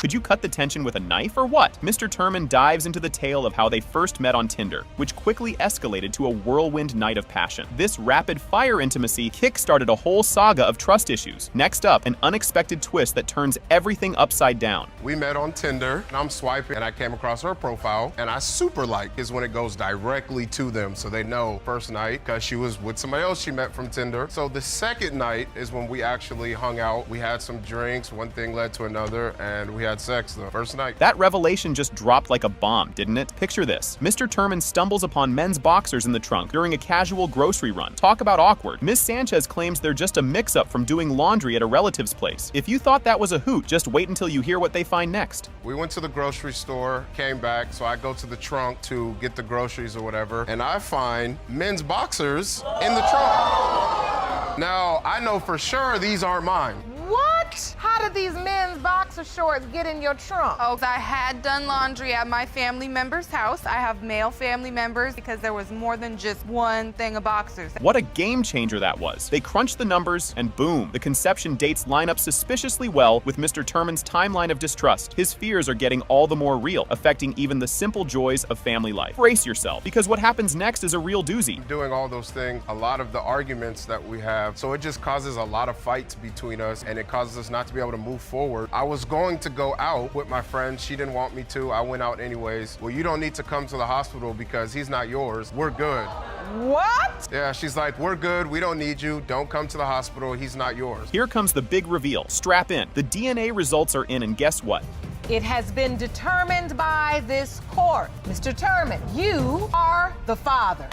Could you cut the tension with a knife or what? Mr. Turman dives into the tale of how they first met on Tinder, which quickly escalated to a whirlwind night of passion. This rapid-fire intimacy kick-started a whole saga of trust issues. Next up, an unexpected twist that turns everything upside down. We met on Tinder, and I'm swiping, and I came across her profile, and I super like is when it goes directly to them, so they know first night, because she was with somebody else she met from Tinder. So the second night is when we actually hung out. We had some drinks, one thing led to another, and we had sex the first night. That revelation just dropped like a bomb, didn't it? Picture this. Mr. Turman stumbles upon men's boxers in the trunk during a casual grocery run. Talk about awkward. Ms. Sanchez claims they're just a mix-up from doing laundry at a relative's place. If you thought that was a hoot, just wait until you hear what they find next. We went to the grocery store, came back, so I go to the trunk to get the groceries or whatever, and I find men's boxers in the trunk. Now, I know for sure these aren't mine. What? How did these men's boxer shorts get in your trunk? Oh, I had done laundry at my family member's house. I have male family members because there was more than just one thing of boxers. What a game changer that was. They crunched the numbers and boom, the conception dates line up suspiciously well with Mr. Turman's timeline of distrust. His fears are getting all the more real, affecting even the simple joys of family life. Brace yourself, because what happens next is a real doozy. Doing all those things, a lot of the arguments that we have, so it just causes a lot of fights between us, and it causes us not to be able to move forward. I was going to go out with my friend. She didn't want me to. I went out anyways. Well, you don't need to come to the hospital because he's not yours. We're good. What? Yeah, she's like, we're good. We don't need you. Don't come to the hospital. He's not yours. Here comes the big reveal. Strap in. The DNA results are in, and guess what? It has been determined by this court. Mr. Turman, you are the father.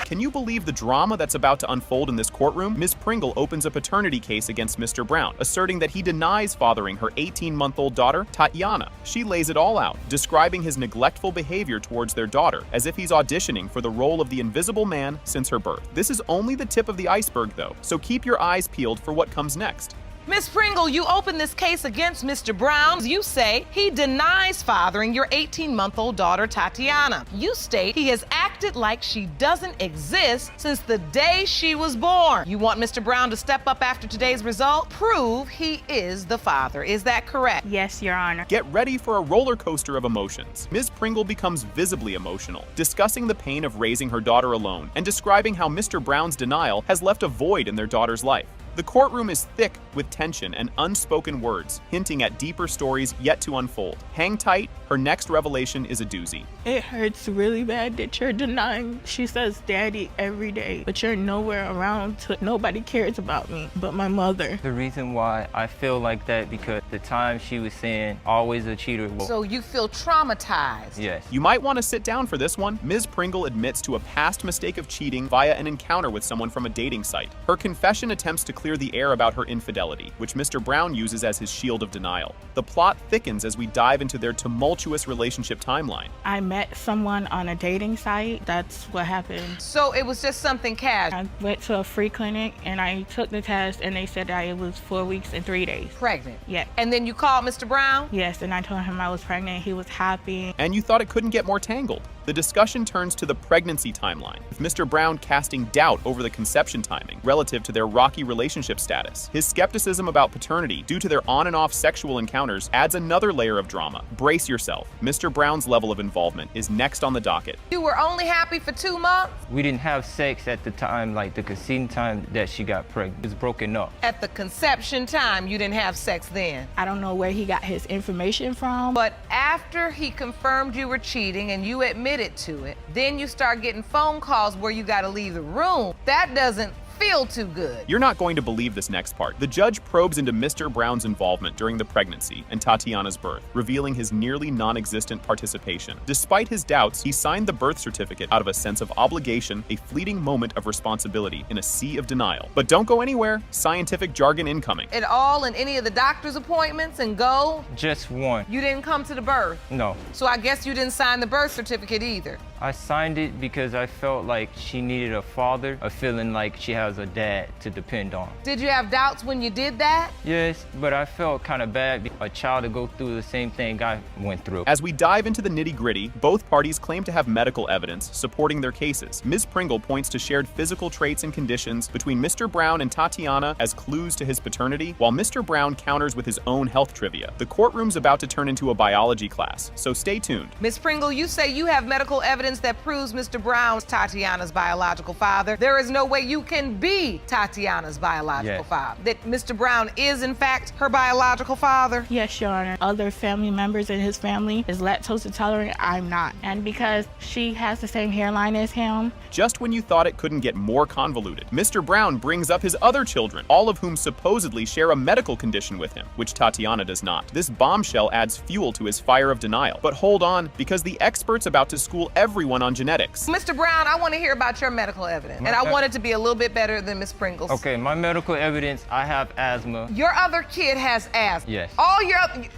Can you believe the drama that's about to unfold in this courtroom? Ms. Pringle opens a paternity case against Mr. Brown, asserting that he denies fathering her 18-month-old daughter, Tatiana. She lays it all out, describing his neglectful behavior towards their daughter, as if he's auditioning for the role of the invisible man since her birth. This is only the tip of the iceberg, though, so keep your eyes peeled for what comes next. Ms. Pringle, you open this case against Mr. Brown. You say he denies fathering your 18-month-old daughter, Tatiana. You state he has acted like she doesn't exist since the day she was born. You want Mr. Brown to step up after today's result? Prove he is the father. Is that correct? Yes, Your Honor. Get ready for a roller coaster of emotions. Ms. Pringle becomes visibly emotional, discussing the pain of raising her daughter alone and describing how Mr. Brown's denial has left a void in their daughter's life. The courtroom is thick with tension and unspoken words, hinting at deeper stories yet to unfold. Hang tight, her next revelation is a doozy. It hurts really bad that you're denying. She says daddy every day, but you're nowhere around. Nobody cares about me but my mother. The reason why I feel like that because the time she was saying always a cheater. So you feel traumatized? Yes. You might want to sit down for this one. Ms. Pringle admits to a past mistake of cheating via an encounter with someone from a dating site. Her confession attempts to clear the air about her infidelity, which Mr. Brown uses as his shield of denial. The plot thickens as we dive into their tumultuous relationship timeline. I met someone on a dating site. That's what happened. So it was just something casual? I went to a free clinic and I took the test and they said that it was 4 weeks and 3 days. Pregnant? Yeah. And then you called Mr. Brown? Yes, and I told him I was pregnant. He was happy. And you thought it couldn't get more tangled. The discussion turns to the pregnancy timeline, with Mr. Brown casting doubt over the conception timing relative to their rocky relationship status. His skepticism about paternity due to their on and off sexual encounters adds another layer of drama. Brace yourself. Mr. Brown's level of involvement is next on the docket. You were only happy for 2 months? We didn't have sex at the time, like the conceiving time that she got pregnant. It was broken up. At the conception time, you didn't have sex then? I don't know where he got his information from. But after he confirmed you were cheating and you admitted to it, then you start getting phone calls where you got to leave the room. That doesn't feel too good. You're not going to believe this next part. The judge probes into Mr. Brown's involvement during the pregnancy and Tatiana's birth, revealing his nearly non-existent participation. Despite his doubts, he signed the birth certificate out of a sense of obligation, a fleeting moment of responsibility in a sea of denial. But don't go anywhere. Scientific jargon incoming. At all in any of the doctor's appointments and go? Just one. You didn't come to the birth? No. So I guess you didn't sign the birth certificate either. I signed it because I felt like she needed a father, a feeling like she has a dad to depend on. Did you have doubts when you did that? Yes, but I felt kind of bad. A child to go through the same thing I went through. As we dive into the nitty-gritty, both parties claim to have medical evidence supporting their cases. Ms. Pringle points to shared physical traits and conditions between Mr. Brown and Tatiana as clues to his paternity, while Mr. Brown counters with his own health trivia. The courtroom's about to turn into a biology class, so stay tuned. Ms. Pringle, you say you have medical evidence that proves Mr. Brown's Tatiana's biological father. There is no way you can be Tatiana's biological father. That Mr. Brown is, in fact, her biological father? Yes, Your Honor. Other family members in his family is lactose intolerant. I'm not. And because she has the same hairline as him. Just when you thought it couldn't get more convoluted, Mr. Brown brings up his other children, all of whom supposedly share a medical condition with him, which Tatiana does not. This bombshell adds fuel to his fire of denial. But hold on, because the expert's about to school everyone on genetics. Mr. Brown, I want to hear about your medical evidence. And I want it to be a little bit better than Ms. Pringle's. Okay, my medical evidence, I have asthma. Your other kid has asthma? Yes.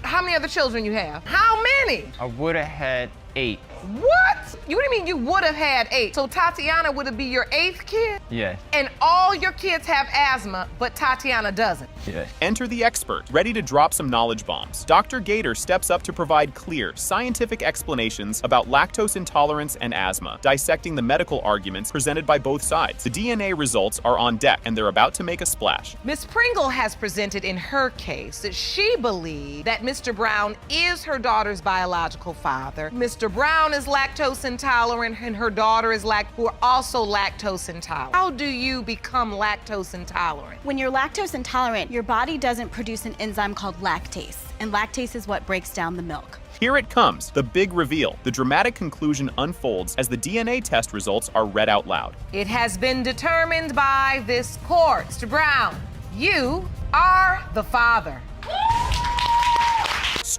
How many other children you have? How many? I would have had 8. What? What do you mean you would have had 8? So Tatiana would be your 8th kid? Yes. And all your kids have asthma, but Tatiana doesn't? Yes. Enter the expert, ready to drop some knowledge bombs. Dr. Gator steps up to provide clear, scientific explanations about lactose intolerance and asthma, dissecting the medical arguments presented by both sides. The DNA results are on deck, and they're about to make a splash. Ms. Pringle has presented in her case that she believed that Mr. Brown is her daughter's biological father. Mr. Brown is lactose intolerant, and her daughter is also lactose intolerant. How do you become lactose intolerant? When you're lactose intolerant, your body doesn't produce an enzyme called lactase, and lactase is what breaks down the milk. Here it comes, the big reveal. The dramatic conclusion unfolds as the DNA test results are read out loud. It has been determined by this court. Mr. Brown, you are the father.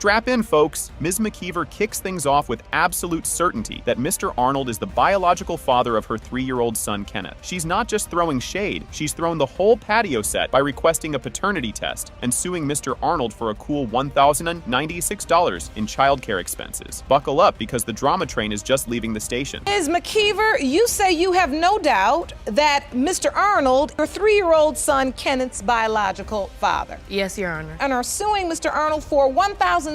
Strap in, folks. Ms. McKeever kicks things off with absolute certainty that Mr. Arnold is the biological father of her 3-year-old son, Kenneth. She's not just throwing shade, she's thrown the whole patio set by requesting a paternity test and suing Mr. Arnold for a cool $1,096 in childcare expenses. Buckle up, because the drama train is just leaving the station. Ms. McKeever, you say you have no doubt that Mr. Arnold, your 3-year-old son, Kenneth's biological father. Yes, Your Honor. And are suing Mr. Arnold for $1,796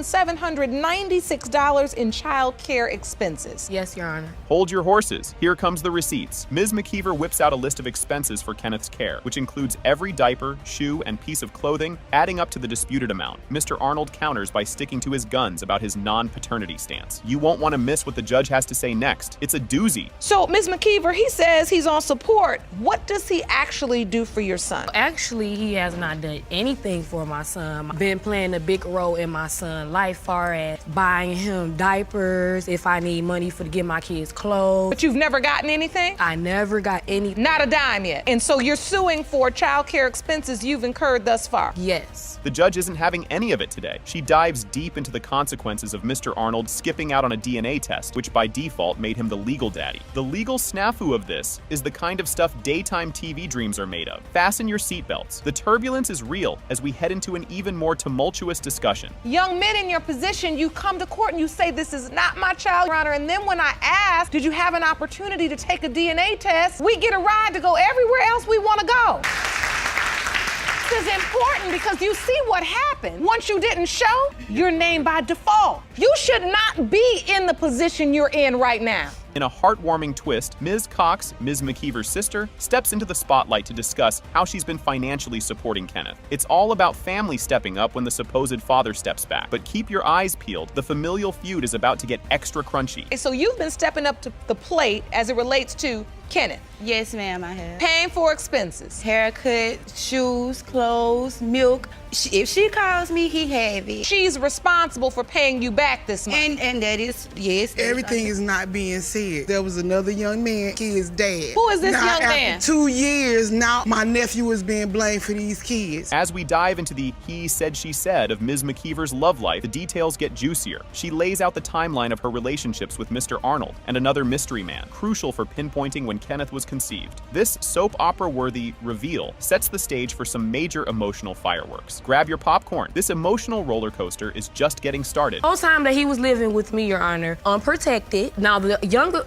in child care expenses. Yes, Your Honor. Hold your horses. Here comes the receipts. Ms. McKeever whips out a list of expenses for Kenneth's care, which includes every diaper, shoe, and piece of clothing, adding up to the disputed amount. Mr. Arnold counters by sticking to his guns about his non-paternity stance. You won't want to miss what the judge has to say next. It's a doozy. So, Ms. McKeever, he says he's on support. What does he actually do for your son? Actually, he has not done anything for my son. I've been playing a big role in my son's life, far as buying him diapers, if I need money to get my kids clothes. But you've never gotten anything? I never got any. Not a dime yet. And so you're suing for child care expenses you've incurred thus far? Yes. The judge isn't having any of it today. She dives deep into the consequences of Mr. Arnold skipping out on a DNA test, which by default made him the legal daddy. The legal snafu of this is the kind of stuff daytime TV dreams are made of. Fasten your seatbelts. The turbulence is real as we head into an even more tumultuous discussion. Young men in your position, you come to court and you say, this is not my child, Your Honor. And then when I ask, did you have an opportunity to take a DNA test? We get a ride to go everywhere else we want to go. This is important because you see what happened. Once you didn't show, you're named by default. You should not be in the position you're in right now. In a heartwarming twist, Ms. Cox, Ms. McKeever's sister, steps into the spotlight to discuss how she's been financially supporting Kenneth. It's all about family stepping up when the supposed father steps back. But keep your eyes peeled. The familial feud is about to get extra crunchy. So you've been stepping up to the plate as it relates to Kenneth. Yes, ma'am, I have. Paying for expenses. Haircut, shoes, clothes, milk. If she calls me, he have it. She's responsible for paying you back this month. And that is, yes. Everything is not being said. There was another young man, his dad. Who is this now, young man? After 2 years, now my nephew is being blamed for these kids. As we dive into the he said, she said of Ms. McKeever's love life, the details get juicier. She lays out the timeline of her relationships with Mr. Arnold and another mystery man, crucial for pinpointing when Kenneth was conceived. This soap opera-worthy reveal sets the stage for some major emotional fireworks. Grab your popcorn. This emotional roller coaster is just getting started. The whole time that he was living with me, Your Honor, unprotected. Now, the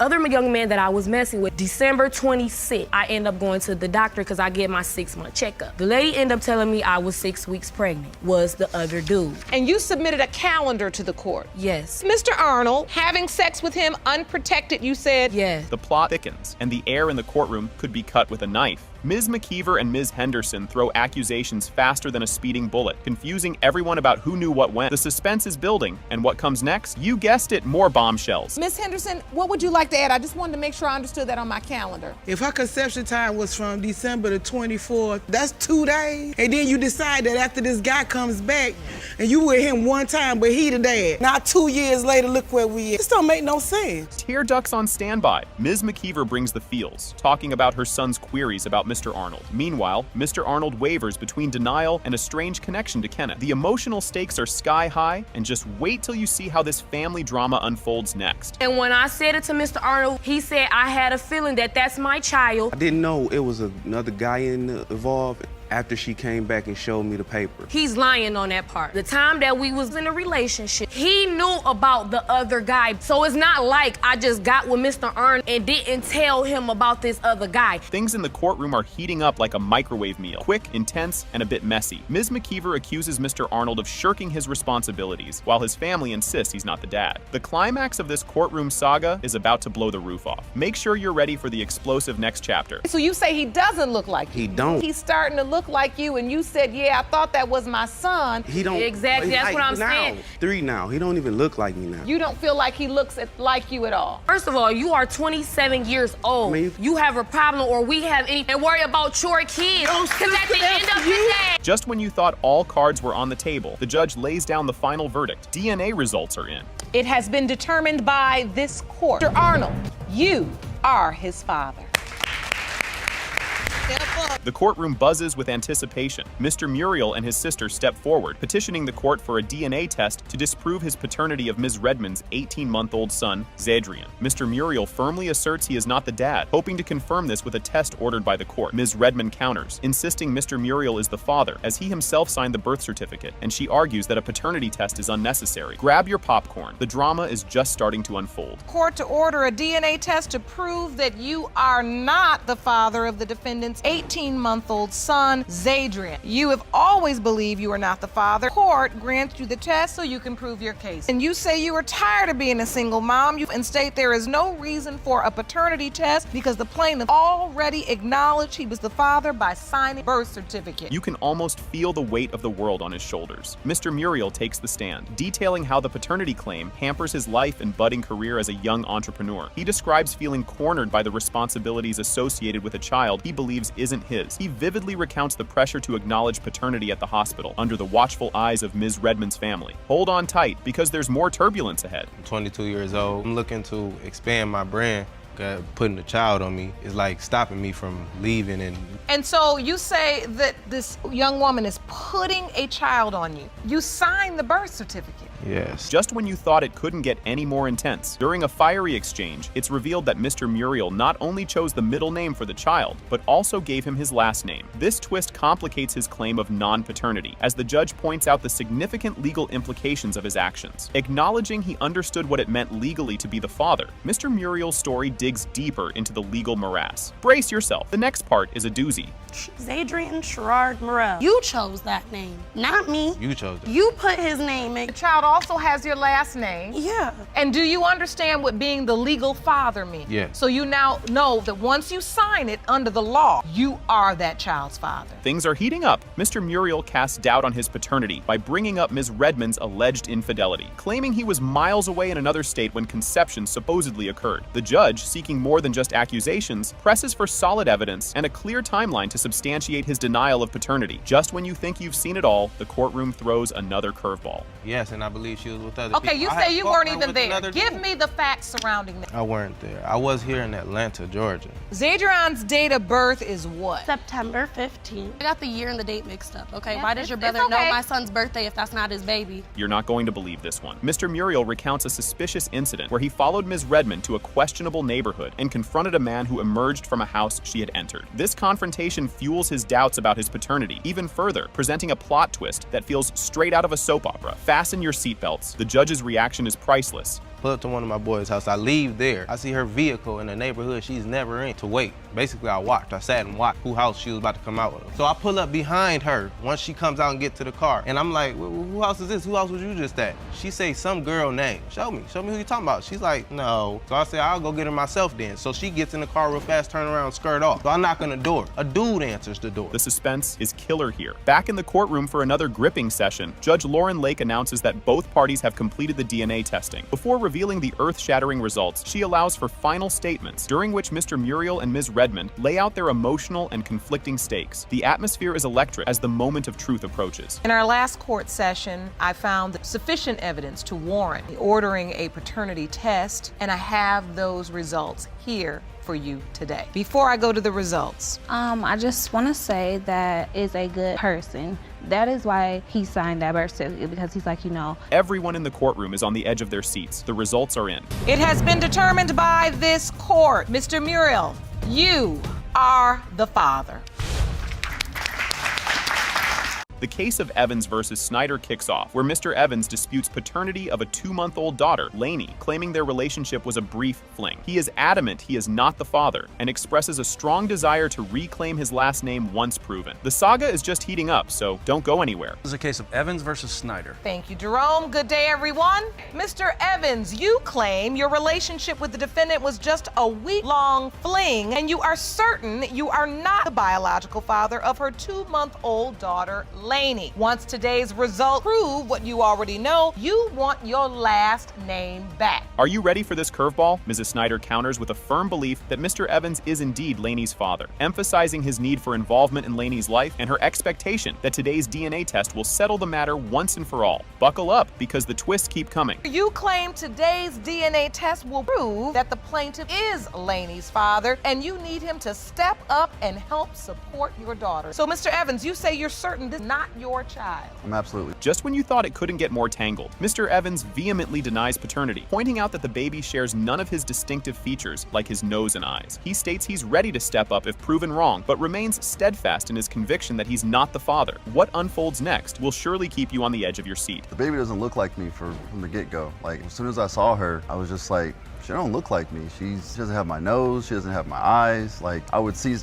other young man that I was messing with, December 26th, I end up going to the doctor because I get my 6-month checkup. The lady ended up telling me I was 6 weeks pregnant, was the other dude. And you submitted a calendar to the court. Yes. Mr. Arnold, having sex with him unprotected, you said? Yes. The plot thickens, and the air in the courtroom could be cut with a knife. Ms. McKeever and Ms. Henderson throw accusations faster than a speeding bullet, confusing everyone about who knew what when. The suspense is building, and what comes next? You guessed it, more bombshells. Ms. Henderson, what would you like to add? I just wanted to make sure I understood that on my calendar. If her conception time was from December the 24th, that's 2 days. And then you decide that after this guy comes back, and you with him one time, but he the dad. Now 2 years later, look where we at. This don't make no sense. Tear ducts on standby. Ms. McKeever brings the feels, talking about her son's queries about Mr. Arnold. Meanwhile, Mr. Arnold wavers between denial and a strange connection to Kenneth. The emotional stakes are sky high, and just wait till you see how this family drama unfolds next. And when I said it to Mr. Arnold, he said I had a feeling that that's my child. I didn't know it was another guy involved. After she came back and showed me the paper. He's lying on that part. The time that we was in a relationship, he knew about the other guy. So it's not like I just got with Mr. Arnold and didn't tell him about this other guy. Things in the courtroom are heating up like a microwave meal. Quick, intense, and a bit messy. Ms. McKeever accuses Mr. Arnold of shirking his responsibilities, while his family insists he's not the dad. The climax of this courtroom saga is about to blow the roof off. Make sure you're ready for the explosive next chapter. So you say he doesn't look like you? He don't. He's starting to look like you, and you said, yeah, I thought that was my son. He don't. Exactly, that's what I'm saying. 3 now. He don't even look like me now. You don't feel like he looks like you at all? First of all, you are 27 years old. You have a problem, or we have anything, and worry about your kids. Because at the end of the day. Just when you thought all cards were on the table, the judge lays down the final verdict. DNA results are in. It has been determined by this court. Mr. Arnold, you are his father. The courtroom buzzes with anticipation. Mr. Muriel and his sister step forward, petitioning the court for a DNA test to disprove his paternity of Ms. Redmond's 18-month-old son, Zadrian. Mr. Muriel firmly asserts he is not the dad, hoping to confirm this with a test ordered by the court. Ms. Redmond counters, insisting Mr. Muriel is the father, as he himself signed the birth certificate, and she argues that a paternity test is unnecessary. Grab your popcorn. The drama is just starting to unfold. Court to order a DNA test to prove that you are not the father of the defendant's 18-month-old son, Zadrian. You have always believed you are not the father. Court grants you the test so you can prove your case. And you say you are tired of being a single mom and state there is no reason for a paternity test because the plaintiff already acknowledged he was the father by signing birth certificate. You can almost feel the weight of the world on his shoulders. Mr. Muriel takes the stand, detailing how the paternity claim hampers his life and budding career as a young entrepreneur. He describes feeling cornered by the responsibilities associated with a child he believes isn't his. He vividly recounts the pressure to acknowledge paternity at the hospital under the watchful eyes of Ms. Redmond's family. Hold on tight, because there's more turbulence ahead. I'm 22 years old. I'm looking to expand my brand. Putting a child on me is like stopping me from leaving. And so you say that this young woman is putting a child on you. You signed the birth certificate. Yes. Just when you thought it couldn't get any more intense, during a fiery exchange, it's revealed that Mr. Muriel not only chose the middle name for the child, but also gave him his last name. This twist complicates his claim of non-paternity, as the judge points out the significant legal implications of his actions. Acknowledging he understood what it meant legally to be the father, Mr. Muriel's story digs deeper into the legal morass. Brace yourself. The next part is a doozy. Zadrian Sherrard Morrell. You chose that name, not me. You chose it. You put his name in. The child also has your last name. Yeah. And do you understand what being the legal father means? Yeah. So you now know that once you sign it under the law, you are that child's father. Things are heating up. Mr. Muriel casts doubt on his paternity by bringing up Ms. Redmond's alleged infidelity, claiming he was miles away in another state when conception supposedly occurred. The judge, seeking more than just accusations, presses for solid evidence and a clear timeline to substantiate his denial of paternity. Just when you think you've seen it all, the courtroom throws another curveball. Yes, and I believe she was with other people. Okay, you say you weren't even there. Give me the facts surrounding that. I weren't there. I was here in Atlanta, Georgia. Zadrian's date of birth is what? September 15th. I got the year and the date mixed up, okay? Yeah, Why does your brother know my son's birthday if that's not his baby? You're not going to believe this one. Mr. Muriel recounts a suspicious incident where he followed Ms. Redmond to a questionable neighborhood and confronted a man who emerged from a house she had entered. This confrontation fuels his doubts about his paternity even further, presenting a plot twist that feels straight out of a soap opera. Fasten your seatbelts. The judge's reaction is priceless. Pull up to one of my boys' house. I leave there. I see her vehicle in the neighborhood she's never in to wait. Basically, I watched. I sat and watched whose house she was about to come out of. So I pull up behind her once she comes out and get to the car. And I'm like, who house is this? Who house was you just at? She say some girl name. Show me who you talking about. She's like, no. So I say, I'll go get her myself then. So she gets in the car real fast, turn around, skirt off. So I knock on the door. A dude answers the door. The suspense is killer here. Back in the courtroom for another gripping session, Judge Lauren Lake announces that both parties have completed the DNA testing. Before revealing the earth-shattering results, she allows for final statements, during which Mr. Muriel and Ms. Redmond lay out their emotional and conflicting stakes. The atmosphere is electric as the moment of truth approaches. In our last court session, I found sufficient evidence to warrant ordering a paternity test, and I have those results here for you today. Before I go to the results, I just want to say that is a good person. That is why he signed that birth certificate, because he's like, Everyone in the courtroom is on the edge of their seats. The results are in. It has been determined by this court. Mr. Muriel, you are the father. The case of Evans versus Snyder kicks off, where Mr. Evans disputes paternity of a 2-month-old daughter, Lainey, claiming their relationship was a brief fling. He is adamant he is not the father and expresses a strong desire to reclaim his last name once proven. The saga is just heating up, so don't go anywhere. This is a case of Evans versus Snyder. Thank you, Jerome. Good day, everyone. Mr. Evans, you claim your relationship with the defendant was just a week-long fling, and you are certain you are not the biological father of her 2-month-old daughter, Laney. Once today's results prove what you already know, you want your last name back. Are you ready for this curveball? Mrs. Snyder counters with a firm belief that Mr. Evans is indeed Laney's father, emphasizing his need for involvement in Laney's life and her expectation that today's DNA test will settle the matter once and for all. Buckle up, because the twists keep coming. You claim today's DNA test will prove that the plaintiff is Laney's father, and you need him to step up and help support your daughter. So, Mr. Evans, you say you're certain this is not your child. I'm absolutely. Just when you thought it couldn't get more tangled, Mr. Evans vehemently denies paternity, pointing out that the baby shares none of his distinctive features like his nose and eyes. He states he's ready to step up if proven wrong, but remains steadfast in his conviction that he's not the father. What unfolds next will surely keep you on the edge of your seat. The baby doesn't look like me from the get-go. Like, as soon as I saw her, I was just like, she don't look like me. She doesn't have my nose, she doesn't have my eyes. Like, I would see,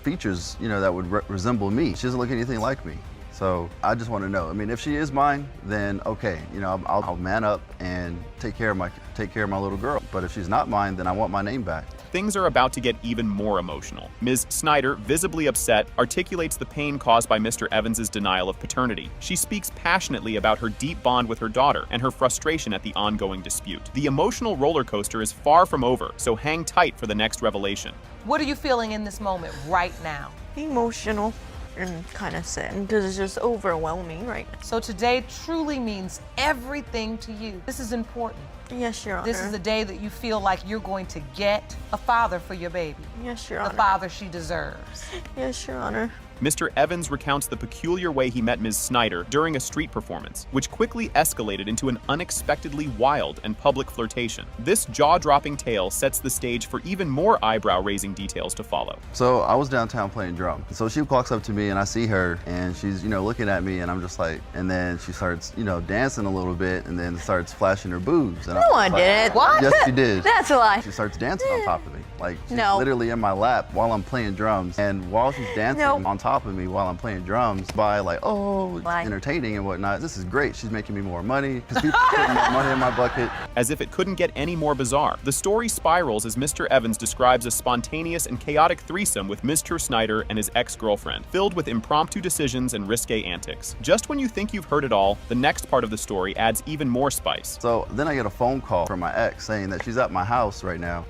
features, that would resemble me. She doesn't look anything like me. So I just want to know. I mean, if she is mine, then okay, I'll man up and take care of my little girl. But if she's not mine, then I want my name back. Things are about to get even more emotional. Ms. Snyder, visibly upset, articulates the pain caused by Mr. Evans' denial of paternity. She speaks passionately about her deep bond with her daughter and her frustration at the ongoing dispute. The emotional roller coaster is far from over, so hang tight for the next revelation. What are you feeling in this moment right now? Emotional and kind of sad because it's just overwhelming right now. So today truly means everything to you. This is important. Yes, Your Honor. This is the day that you feel like you're going to get a father for your baby. Yes, Your Honor. The father she deserves. Yes, Your Honor. Mr. Evans recounts the peculiar way he met Ms. Snyder during a street performance, which quickly escalated into an unexpectedly wild and public flirtation. This jaw-dropping tale sets the stage for even more eyebrow-raising details to follow. So I was downtown playing drum. So she walks up to me and I see her and she's, looking at me and I'm just like, and then she starts, dancing a little bit and then starts flashing her boobs. And No, I didn't. What? Yes, she did. That's a lie. She starts dancing on top of me. Like, she's No. literally in my lap while I'm playing drums. And while she's dancing on top of me while I'm playing drums by like, entertaining and whatnot, this is great. She's making me more money because people are putting more money in my bucket. As if it couldn't get any more bizarre, the story spirals as Mr. Evans describes a spontaneous and chaotic threesome with Mr. Snyder and his ex-girlfriend, filled with impromptu decisions and risque antics. Just when you think you've heard it all, the next part of the story adds even more spice. So then I get a phone call from my ex saying that she's at my house right now.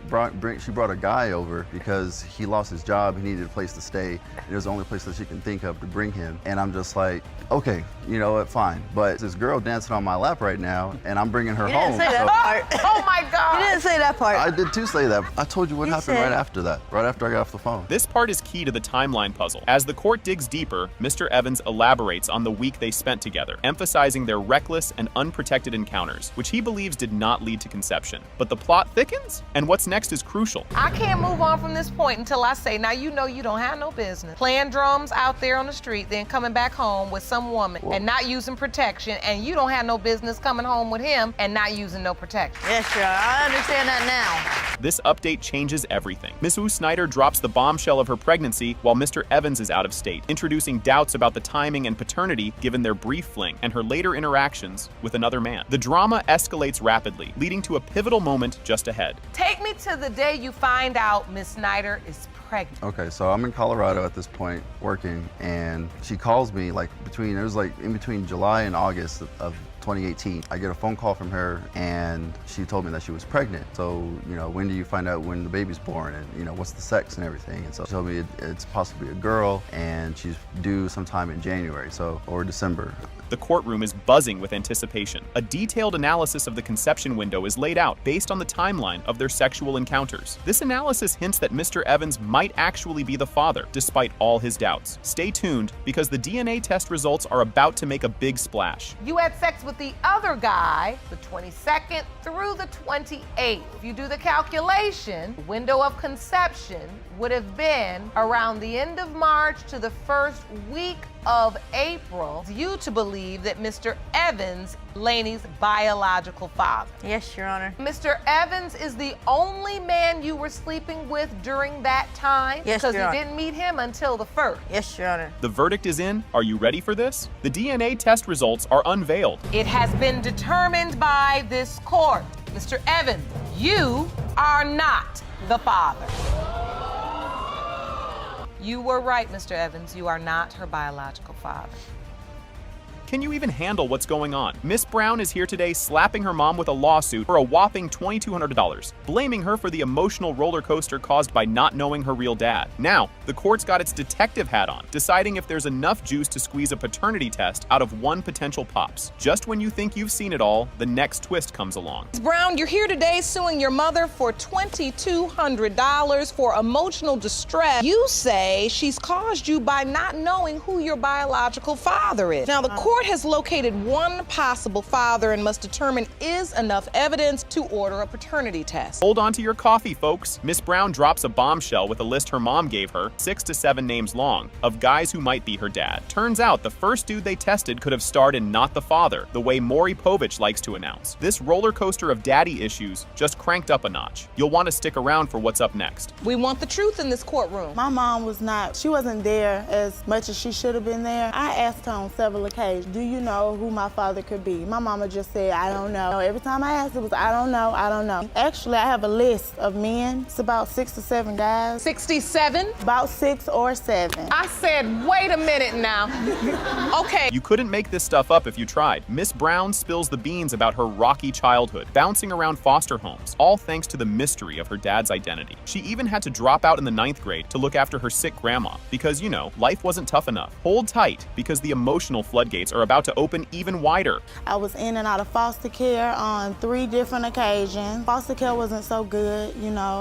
She brought a guy over because he lost his job, he needed a place to stay. It was the only place that she can think of to bring him. And I'm just like, okay, you know what, fine. But this girl dancing on my lap right now and I'm bringing her home. You didn't say that part. Oh my God. You didn't say that part. I did too say that. I told you what happened right after that, right after I got off the phone. This part is key to the timeline puzzle. As the court digs deeper, Mr. Evans elaborates on the week they spent together, emphasizing their reckless and unprotected encounters, which he believes did not lead to conception. But the plot thickens, and what's next is crucial. I can't move on from this point until I say, now you know you don't have no business playing drums out there on the street, then coming back home with some woman and not using protection, and you don't have no business coming home with him and not using no protection. Yes, sure. I understand that now. This update changes everything. Ms. Snyder drops the bombshell of her pregnancy while Mr. Evans is out of state, introducing doubts about the timing and paternity given their brief fling and her later interactions with another man. The drama escalates rapidly, leading to a pivotal moment just ahead. Take me to the day you find out Miss Snyder is pregnant. Okay, so I'm in Colorado at this point working, and she calls me in between July and August of 2018. I get a phone call from her and she told me that she was pregnant. So, when do you find out when the baby's born and, what's the sex and everything? And so she told me it's possibly a girl and she's due sometime in January, or December. The courtroom is buzzing with anticipation. A detailed analysis of the conception window is laid out based on the timeline of their sexual encounters. This analysis hints that Mr. Evans might actually be the father, despite all his doubts. Stay tuned, because the DNA test results are about to make a big splash. You had sex with the other guy the 22nd through the 28th. If you do the calculation, the window of conception would have been around the end of March to the first week of April, you to believe that Mr. Evans, Laney's biological father. Yes, Your Honor. Mr. Evans is the only man you were sleeping with during that time? Yes, Your Honor. Because you didn't meet him until the 1st. Yes, Your Honor. The verdict is in. Are you ready for this? The DNA test results are unveiled. It has been determined by this court. Mr. Evans, you are not the father. You were right, Mr. Evans. You are not her biological father. Can you even handle what's going on? Miss Brown is here today slapping her mom with a lawsuit for a whopping $2,200, blaming her for the emotional roller coaster caused by not knowing her real dad. Now, the court's got its detective hat on, deciding if there's enough juice to squeeze a paternity test out of one potential pops. Just when you think you've seen it all, the next twist comes along. Ms. Brown, you're here today suing your mother for $2,200 for emotional distress. You say she's caused you by not knowing who your biological father is. Now, the court has located one possible father and must determine is enough evidence to order a paternity test. Hold on to your coffee, folks. Miss Brown drops a bombshell with a list her mom gave her, 6 to 7 names long, of guys who might be her dad. Turns out the first dude they tested could have starred in Not the Father, the way Maury Povich likes to announce. This roller coaster of daddy issues just cranked up a notch. You'll want to stick around for what's up next. We want the truth in this courtroom. My mom she wasn't there as much as she should have been there. I asked her on several occasions, do you know who my father could be? My mama just said, I don't know. Every time I asked, it was, I don't know, I don't know. Actually, I have a list of men. It's about 6 to 7 guys. 67? About 6 or 7. I said, wait a minute now. Okay. You couldn't make this stuff up if you tried. Miss Brown spills the beans about her rocky childhood, bouncing around foster homes, all thanks to the mystery of her dad's identity. She even had to drop out in the 9th grade to look after her sick grandma because, you know, life wasn't tough enough. Hold tight, because the emotional floodgates are about to open even wider. I was in and out of foster care on 3 different occasions. Foster care wasn't so good, you know.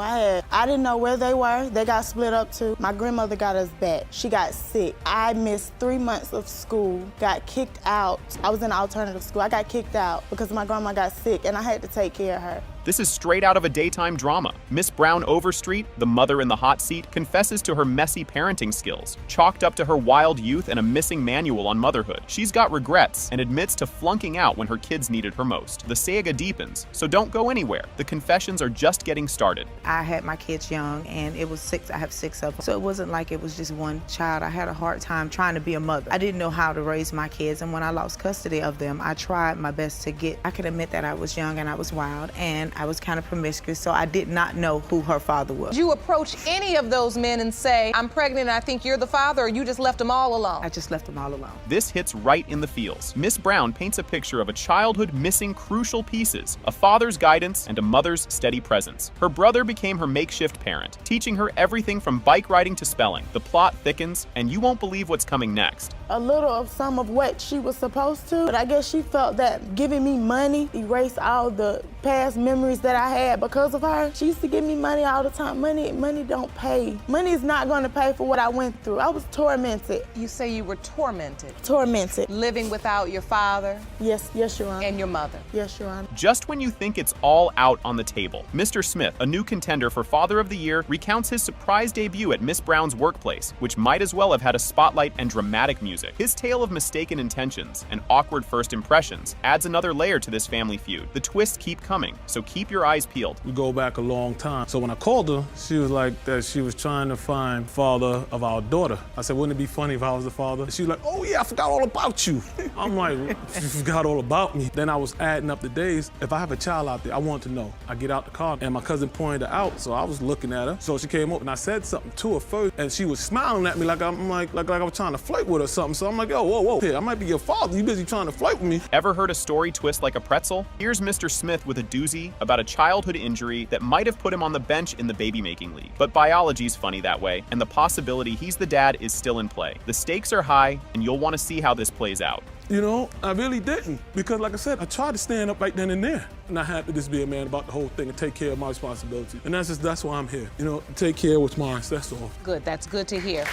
I didn't know where they were. They got split up too. My grandmother got us back. She got sick. I missed 3 months of school, got kicked out. I was in alternative school. I got kicked out because my grandma got sick and I had to take care of her. This is straight out of a daytime drama. Miss Brown Overstreet, the mother in the hot seat, confesses to her messy parenting skills, chalked up to her wild youth and a missing manual on motherhood. She's got regrets and admits to flunking out when her kids needed her most. The saga deepens, so don't go anywhere. The confessions are just getting started. I had my kids young, and it was 6. I have 6 of them. So it wasn't like it was just one child. I had a hard time trying to be a mother. I didn't know how to raise my kids, and when I lost custody of them, I tried my best to get. I can admit that I was young and I was wild, and I was kind of promiscuous, so I did not know who her father was. Did you approach any of those men and say, I'm pregnant and I think you're the father, or you just left them all alone? I just left them all alone. This hits right in the feels. Miss Brown paints a picture of a childhood missing crucial pieces, a father's guidance and a mother's steady presence. Her brother became her makeshift parent, teaching her everything from bike riding to spelling. The plot thickens, and you won't believe what's coming next. A little of some of what she was supposed to, but I guess she felt that giving me money erased all the past memories that I had because of her. She used to give me money all the time. Money don't pay. Money is not going to pay for what I went through. I was tormented. You say you were tormented? Tormented. Living without your father? Yes, Your Honor. And your mother? Yes, Your Honor. Just when you think it's all out on the table, Mr. Smith, a new contender for Father of the Year, recounts his surprise debut at Miss Brown's workplace, which might as well have had a spotlight and dramatic music. His tale of mistaken intentions and awkward first impressions adds another layer to this family feud. The twists keep coming, so keep your eyes peeled. We go back a long time. So when I called her, she was like that she was trying to find father of our daughter. I said, wouldn't it be funny if I was the father? She was like, oh yeah, I forgot all about you. I'm like, you forgot all about me. Then I was adding up the days. If I have a child out there, I want to know. I get out the car and my cousin pointed her out, so I was looking at her. So she came up and I said something to her first, and she was smiling at me like I was trying to flirt with her or something. So I'm like, yo, whoa, hey, I might be your father. You busy trying to flirt with me. Ever heard a story twist like a pretzel? Here's Mr. Smith with a doozy about a childhood injury that might have put him on the bench in the baby-making league. But biology's funny that way, and the possibility he's the dad is still in play. The stakes are high, and you'll want to see how this plays out. You know, I really didn't, because like I said, I tried to stand up right then and there. And I had to just be a man about the whole thing and take care of my responsibility. And that's why I'm here. You know, take care of what's mine, that's all. Good, that's good to hear.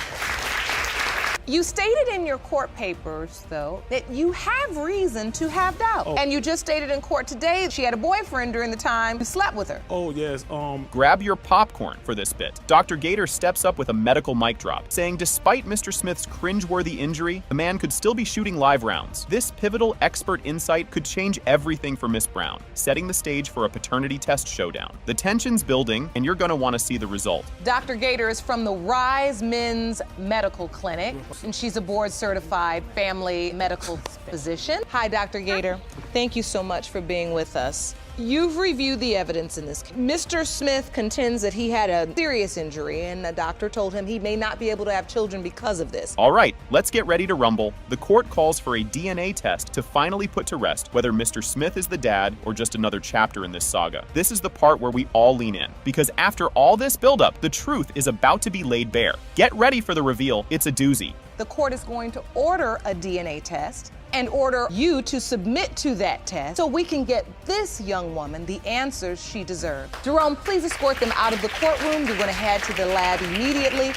You stated in your court papers, though, that you have reason to have doubt. Oh. And you just stated in court today she had a boyfriend during the time you slept with her. Oh, yes, Grab your popcorn for this bit. Dr. Gator steps up with a medical mic drop, saying despite Mr. Smith's cringeworthy injury, the man could still be shooting live rounds. This pivotal expert insight could change everything for Miss Brown, setting the stage for a paternity test showdown. The tension's building, and you're gonna wanna see the result. Dr. Gator is from the Rise Men's Medical Clinic, and she's a board-certified family medical physician. Hi, Dr. Gator. Thank you so much for being with us. You've reviewed the evidence in this case. Mr. Smith contends that he had a serious injury and the doctor told him he may not be able to have children because of this. All right, let's get ready to rumble. The court calls for a DNA test to finally put to rest whether Mr. Smith is the dad or just another chapter in this saga. This is the part where we all lean in, because after all this buildup, the truth is about to be laid bare. Get ready for the reveal. It's a doozy. The court is going to order a DNA test and order you to submit to that test so we can get this young woman the answers she deserves. Jerome, please escort them out of the courtroom. You're going to head to the lab immediately.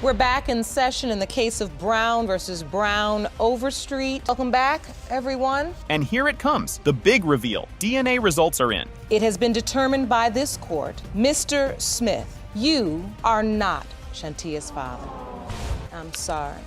We're back in session in the case of Brown versus Brown Overstreet. Welcome back, everyone. And here it comes, the big reveal. DNA results are in. It has been determined by this court, Mr. Smith, you are not Shantia's father. I'm sorry.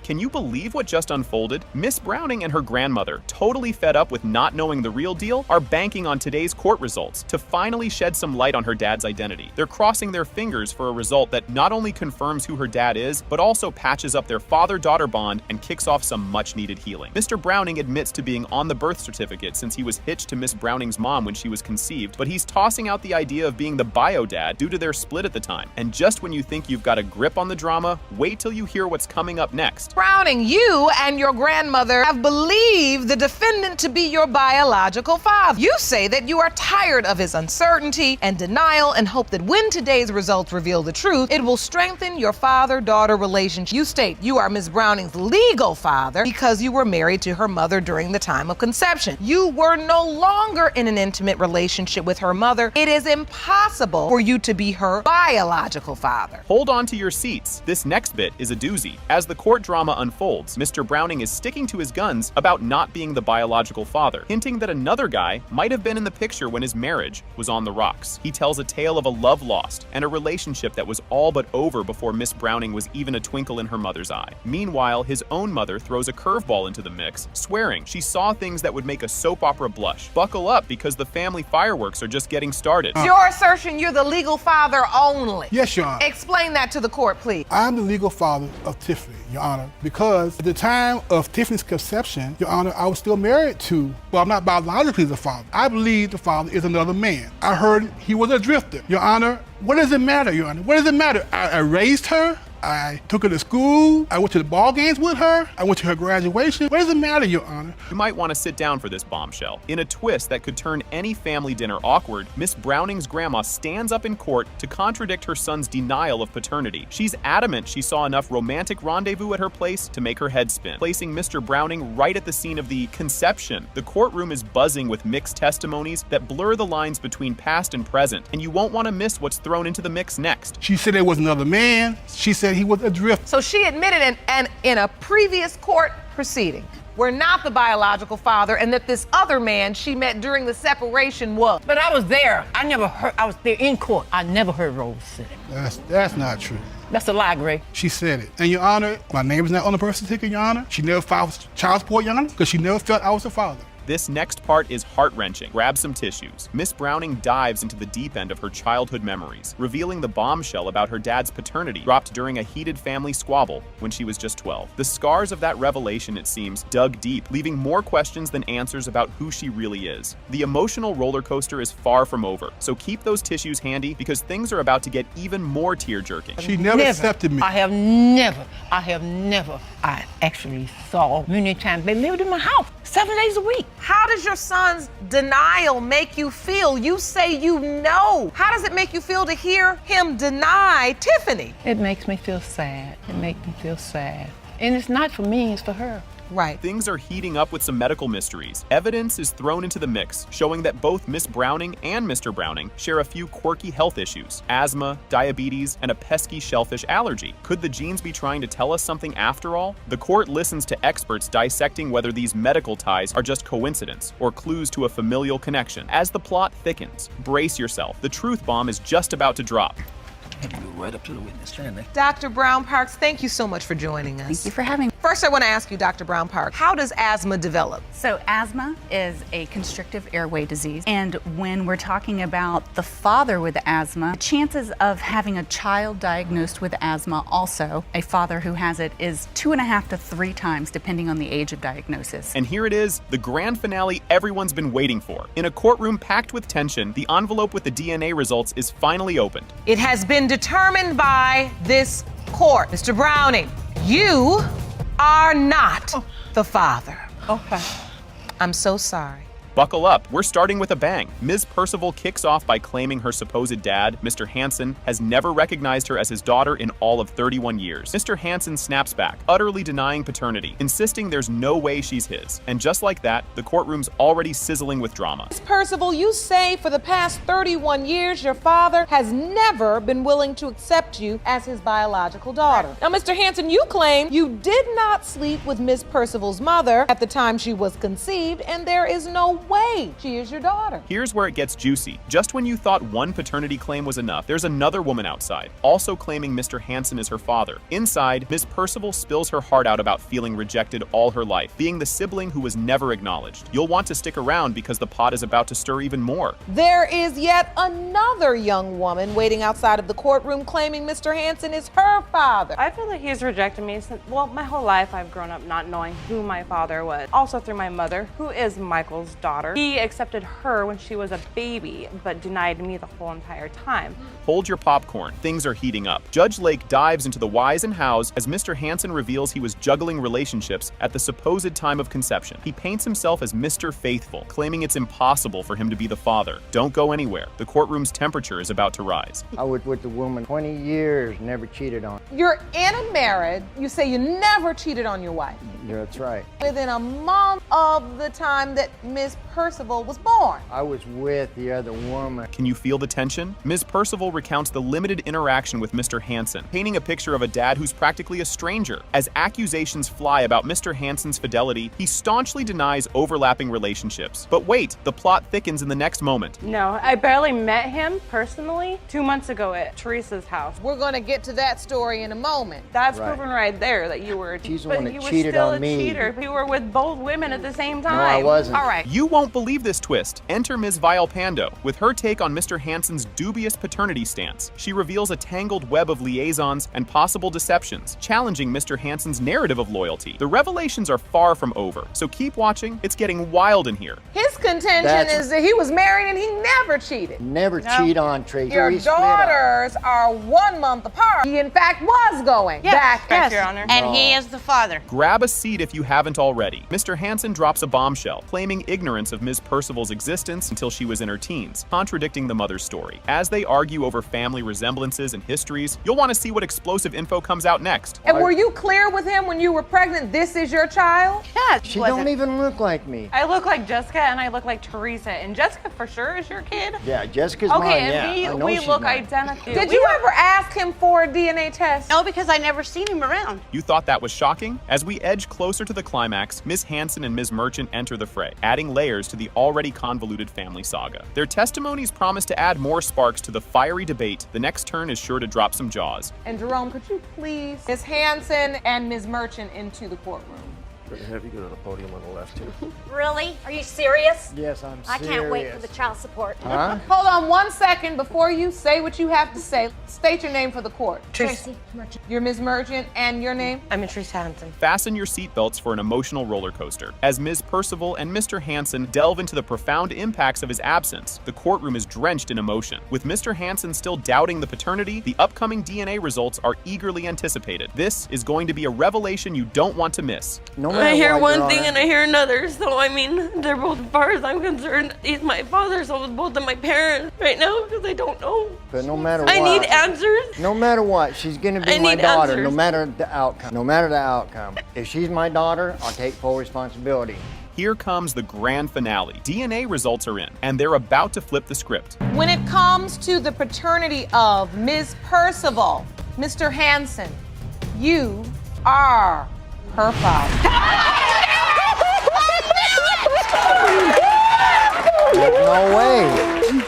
Can you believe what just unfolded? Miss Browning and her grandmother, totally fed up with not knowing the real deal, are banking on today's court results to finally shed some light on her dad's identity. They're crossing their fingers for a result that not only confirms who her dad is, but also patches up their father-daughter bond and kicks off some much-needed healing. Mr. Browning admits to being on the birth certificate since he was hitched to Miss Browning's mom when she was conceived, but he's tossing out the idea of being the bio-dad due to their split at the time. And just when you think you've got a grip on the drama, wait till you hear what's coming up next. Browning, you and your grandmother have believed the defendant to be your biological father. You say that you are tired of his uncertainty and denial and hope that when today's results reveal the truth, it will strengthen your father-daughter relationship. You state you are Ms. Browning's legal father because you were married to her mother during the time of conception. You were no longer in an intimate relationship with her mother. It is impossible for you to be her biological father. Hold on to your seats. This next bit is a doozy. As the court drama unfolds, Mr. Browning is sticking to his guns about not being the biological father, hinting that another guy might have been in the picture when his marriage was on the rocks. He tells a tale of a love lost and a relationship that was all but over before Miss Browning was even a twinkle in her mother's eye. Meanwhile, his own mother throws a curveball into the mix, swearing she saw things that would make a soap opera blush. Buckle up, because the family fireworks are just getting started. Your assertion you're the legal father only. Yes, Your Honor. Explain that to the court, please. I'm the legal father of Tiffany, Your Honor, because at the time of Tiffany's conception, Your Honor, I was still married to, well, I'm not biologically the father. I believe the father is another man. I heard he was a drifter. Your Honor, what does it matter, Your Honor? What does it matter? I raised her. I took her to school. I went to the ball games with her. I went to her graduation. What does it matter, Your Honor? You might want to sit down for this bombshell. In a twist that could turn any family dinner awkward, Miss Browning's grandma stands up in court to contradict her son's denial of paternity. She's adamant she saw enough romantic rendezvous at her place to make her head spin, placing Mr. Browning right at the scene of the conception. The courtroom is buzzing with mixed testimonies that blur the lines between past and present, and you won't want to miss what's thrown into the mix next. She said there was another man. She said he was adrift. So she admitted in a previous court proceeding, we're not the biological father, and that this other man she met during the separation was. But I was there. I never heard, I was there in court. I never heard Rose say it. That's not true. That's a lie, Gray. She said it. And Your Honor, my name is not on the birth certificate, Your Honor. She never filed child support, Your Honor, because she never felt I was her father. This next part is heart-wrenching. Grab some tissues. Miss Browning dives into the deep end of her childhood memories, revealing the bombshell about her dad's paternity dropped during a heated family squabble when she was just 12. The scars of that revelation, it seems, dug deep, leaving more questions than answers about who she really is. The emotional roller coaster is far from over, so keep those tissues handy because things are about to get even more tear-jerking. She never accepted me. I actually saw many times. They lived in my house 7 days a week. How does your son's denial make you feel? You say you know. How does it make you feel to hear him deny Tiffany? It makes me feel sad. It makes me feel sad. And it's not for me, it's for her. Right. Things are heating up with some medical mysteries. Evidence is thrown into the mix, showing that both Miss Browning and Mr. Browning share a few quirky health issues: asthma, diabetes, and a pesky shellfish allergy. Could the genes be trying to tell us something after all? The court listens to experts dissecting whether these medical ties are just coincidence or clues to a familial connection. As the plot thickens, brace yourself. The truth bomb is just about to drop. Right up to the witness stand. Dr. Brown Parks, thank you so much for joining us. Thank you for having me. First, I want to ask you, Dr. Brown Park, how does asthma develop? So asthma is a constrictive airway disease. And when we're talking about the father with asthma, the chances of having a child diagnosed with asthma, also a father who has it, is 2.5 to 3 times, depending on the age of diagnosis. And here it is, the grand finale everyone's been waiting for. In a courtroom packed with tension, the envelope with the DNA results is finally opened. It has been determined by this court. Mr. Browning, you are not the father. Okay. I'm so sorry. Buckle up, we're starting with a bang. Ms. Percival kicks off by claiming her supposed dad, Mr. Hansen, has never recognized her as his daughter in all of 31 years. Mr. Hansen snaps back, utterly denying paternity, insisting there's no way she's his. And just like that, the courtroom's already sizzling with drama. Ms. Percival, you say for the past 31 years your father has never been willing to accept you as his biological daughter. Now, Mr. Hansen, you claim you did not sleep with Ms. Percival's mother at the time she was conceived, and there is no way she is your daughter. Here's where it gets juicy. Just when you thought one paternity claim was enough, there's another woman outside, also claiming Mr. Hansen is her father. Inside, Ms. Percival spills her heart out about feeling rejected all her life, being the sibling who was never acknowledged. You'll want to stick around because the pot is about to stir even more. There is yet another young woman waiting outside of the courtroom claiming Mr. Hansen is her father. I feel like he's rejected me since, well, my whole life I've grown up not knowing who my father was. Also through my mother, who is Michael's daughter. He accepted her when she was a baby, but denied me the whole entire time. Hold your popcorn. Things are heating up. Judge Lake dives into the whys and hows as Mr. Hansen reveals he was juggling relationships at the supposed time of conception. He paints himself as Mr. Faithful, claiming it's impossible for him to be the father. Don't go anywhere. The courtroom's temperature is about to rise. I was with the woman 20 years, never cheated on her. You're in a marriage. You say you never cheated on your wife. That's right. Within a month of the time that Ms. Percival was born. I was with the other woman. Can you feel the tension? Ms. Percival recounts the limited interaction with Mr. Hansen, painting a picture of a dad who's practically a stranger. As accusations fly about Mr. Hansen's fidelity, he staunchly denies overlapping relationships. But wait, the plot thickens in the next moment. No, I barely met him personally 2 months ago at Teresa's house. We're going to get to that story in a moment. That's proven right there that you were, She's the but one that you were cheated still on a me. cheater. You were with both women at the same time. No, I wasn't. All right. You won't believe this twist. Enter Ms. Vilpando. With her take on Mr. Hansen's dubious paternity stance, she reveals a tangled web of liaisons and possible deceptions, challenging Mr. Hansen's narrative of loyalty. The revelations are far from over, so keep watching. It's getting wild in here. His contention is that he was married and he never cheated. Never cheat on Tracy. Your daughters are 1 month apart. He, in fact, was going back. Yes, Your Honor. and he is the father. Grab a seat if you haven't already. Mr. Hansen drops a bombshell, claiming ignorance of Ms. Percival's existence until she was in her teens, contradicting the mother's story. As they argue over family resemblances and histories, you'll want to see what explosive info comes out next. And were you clear with him when you were pregnant, this is your child? Yes. She don't even look like me. I look like Jessica and I look like Teresa. And Jessica for sure is your kid? Yeah, Jessica's okay, mine, and yeah. I know we she's look mine. identical. Did you ever ask him for a DNA test? No, because I never seen him around. You thought that was shocking? As we edge closer to the climax, Ms. Hansen and Ms. Merchant enter the fray, adding layers to the already convoluted family saga. Their testimonies promise to add more sparks to the fiery debate. The next turn is sure to drop some jaws. And Jerome, could you please Ms. Hansen and Ms. Merchant into the courtroom? Have you go to the podium on the left here. Really? Are you serious? Yes, I'm I serious. can't wait for the child support. Huh? Hold on 1 second before you say what you have to say. State your name for the court. Tracy Merchant. You're Ms. Merchant, and your name? I'm Tracy Hansen. Fasten your seatbelts for an emotional roller coaster. As Ms. Percival and Mr. Hansen delve into the profound impacts of his absence, the courtroom is drenched in emotion. With Mr. Hansen still doubting the paternity, the upcoming DNA results are eagerly anticipated. This is going to be a revelation you don't want to miss. I hear one thing and I hear another, so I mean, they're both, as far as I'm concerned, he's my father, so it's both of my parents right now, because I don't know. But no matter what. I need answers. No matter what, she's gonna be my daughter, no matter the outcome. No matter the outcome. If she's my daughter, I'll take full responsibility. Here comes the grand finale. DNA results are in, and they're about to flip the script. When it comes to the paternity of Ms. Percival, Mr. Hansen, you are her father. There's no way.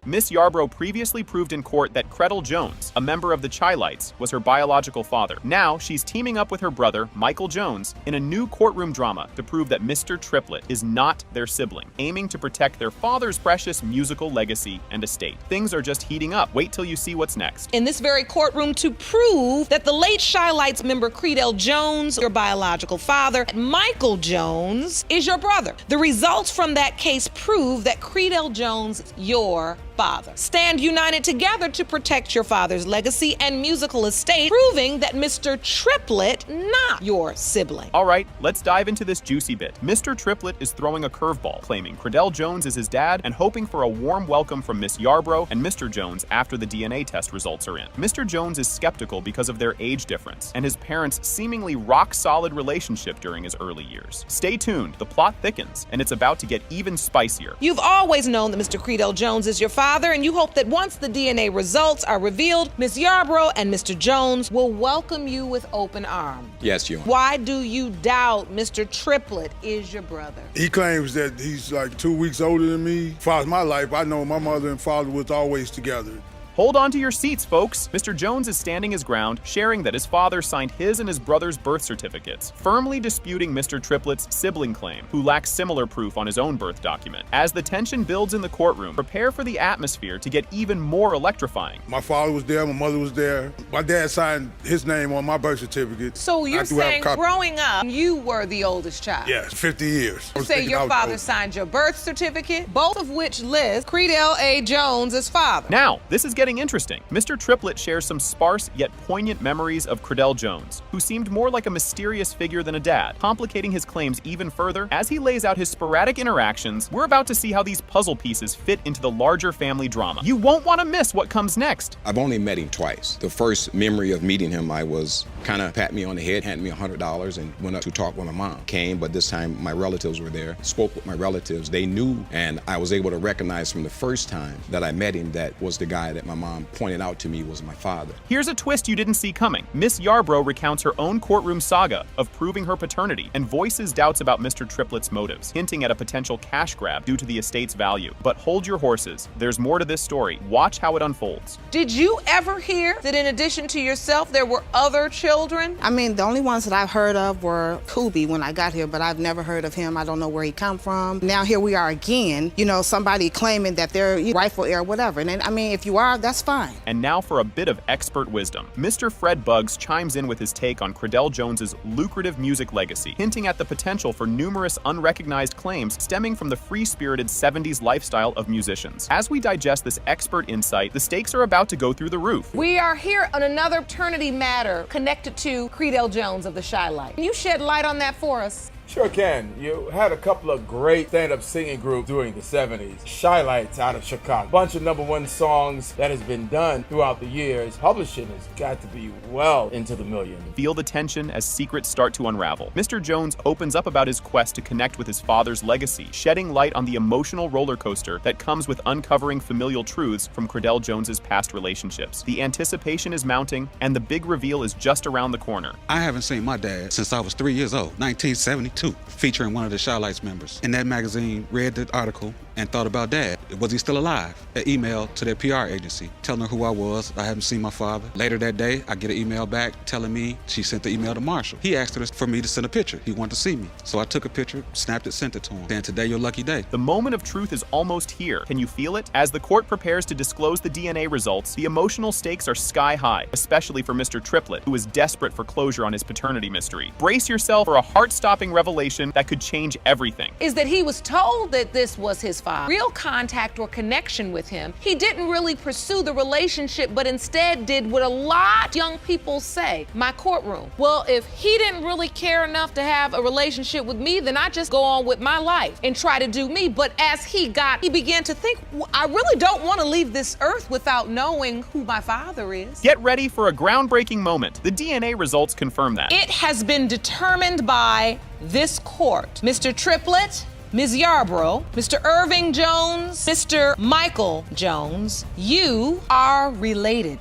Miss Yarbrough previously proved in court that Creddle Jones, a member of the Chi-Lites, was her biological father. Now, she's teaming up with her brother, Michael Jones, in a new courtroom drama to prove that Mr. Triplet is not their sibling, aiming to protect their father's precious musical legacy and estate. Things are just heating up. Wait till you see what's next. In this very courtroom to prove that the late Chi-Lites member Creddle Jones, your biological father, Michael Jones, is your brother. The results from that case prove that Creddle Jones is your father. Stand united together to protect your father's legacy and musical estate, proving that Mr. Triplet not your sibling. All right, let's dive into this juicy bit. Mr. Triplet is throwing a curveball, claiming Creddle Jones is his dad and hoping for a warm welcome from Miss Yarbrough and Mr. Jones after the DNA test results are in. Mr. Jones is skeptical because of their age difference and his parents' seemingly rock-solid relationship during his early years. Stay tuned, the plot thickens, and it's about to get even spicier. You've always known that Mr. Creddle Jones is your father, and you hope that once the DNA results are revealed, Miss Yarbrough and Mr. Jones will welcome you with open arms. Yes, Your Honor. Why do you doubt Mr. Triplet is your brother? He claims that he's like 2 weeks older than me. As far as my life, I know my mother and father was always together. Hold on to your seats, folks. Mr. Jones is standing his ground, sharing that his father signed his and his brother's birth certificates, firmly disputing Mr. Triplet's sibling claim, who lacks similar proof on his own birth document. As the tension builds in the courtroom, prepare for the atmosphere to get even more electrifying. My father was there, my mother was there. My dad signed his name on my birth certificate. So you're saying growing up, you were the oldest child? Yes, 50 years. You say your father signed your birth certificate, both of which list Creddle A. Jones as father. Now, this is getting interesting. Mr. Triplet shares some sparse yet poignant memories of Creddle Jones, who seemed more like a mysterious figure than a dad, complicating his claims even further. As he lays out his sporadic interactions, we're about to see how these puzzle pieces fit into the larger family drama. You won't want to miss what comes next. I've only met him twice. The first memory of meeting him, I was kind of pat me on the head, handed me $100 and went up to talk with my mom. Came, but this time my relatives were there. Spoke with my relatives. They knew, and I was able to recognize from the first time that I met him that was the guy that my mom pointed out to me was my father. Here's a twist you didn't see coming. Miss Yarbrough recounts her own courtroom saga of proving her paternity and voices doubts about Mr. Triplet's motives, hinting at a potential cash grab due to the estate's value. But hold your horses. There's more to this story. Watch how it unfolds. Did you ever hear that in addition to yourself, there were other children? I mean, the only ones that I've heard of were Kubi when I got here, but I've never heard of him. I don't know where he come from. Now here we are again, you know, somebody claiming that they're rightful heir, whatever. And then, I mean, if you are, that's fine. And now for a bit of expert wisdom. Mr. Fred Buggs chimes in with his take on Creddle Jones's lucrative music legacy, hinting at the potential for numerous unrecognized claims stemming from the free-spirited 70s lifestyle of musicians. As we digest this expert insight, the stakes are about to go through the roof. We are here on another paternity matter connected to Creddle Jones of the Chi-Lites. Can you shed light on that for us? Sure can. You had a couple of great stand-up singing groups during the 70s. Chi-Lites out of Chicago. Bunch of #1 songs that has been done throughout the years. Publishing has got to be well into the millions. Feel the tension as secrets start to unravel. Mr. Jones opens up about his quest to connect with his father's legacy, shedding light on the emotional roller coaster that comes with uncovering familial truths from Creddle Jones's past relationships. The anticipation is mounting, and the big reveal is just around the corner. I haven't seen my dad since I was 3 years old, 1972. Featuring one of the Chi-Lites members. In that magazine, read the article and thought about Dad. Was he still alive? An email to their PR agency telling her who I was. I haven't seen my father. Later that day, I get an email back telling me she sent the email to Marshall. He asked her for me to send a picture. He wanted to see me. So I took a picture, snapped it, sent it to him. Then today, your lucky day. The moment of truth is almost here. Can you feel it? As the court prepares to disclose the DNA results, the emotional stakes are sky high, especially for Mr. Triplet, who is desperate for closure on his paternity mystery. Brace yourself for a heart-stopping revelation that could change everything. Is that he was told that this was his father. Real contact or connection with him. He didn't really pursue the relationship, but instead did what a lot of young people say, my courtroom. Well, if he didn't really care enough to have a relationship with me, then I just go on with my life and try to do me. But as he began to think, I really don't want to leave this earth without knowing who my father is. Get ready for a groundbreaking moment. The DNA results confirm that. It has been determined by this court. Mr. Triplet, Ms. Yarbrough, Mr. Irving Jones, Mr. Michael Jones, you are related.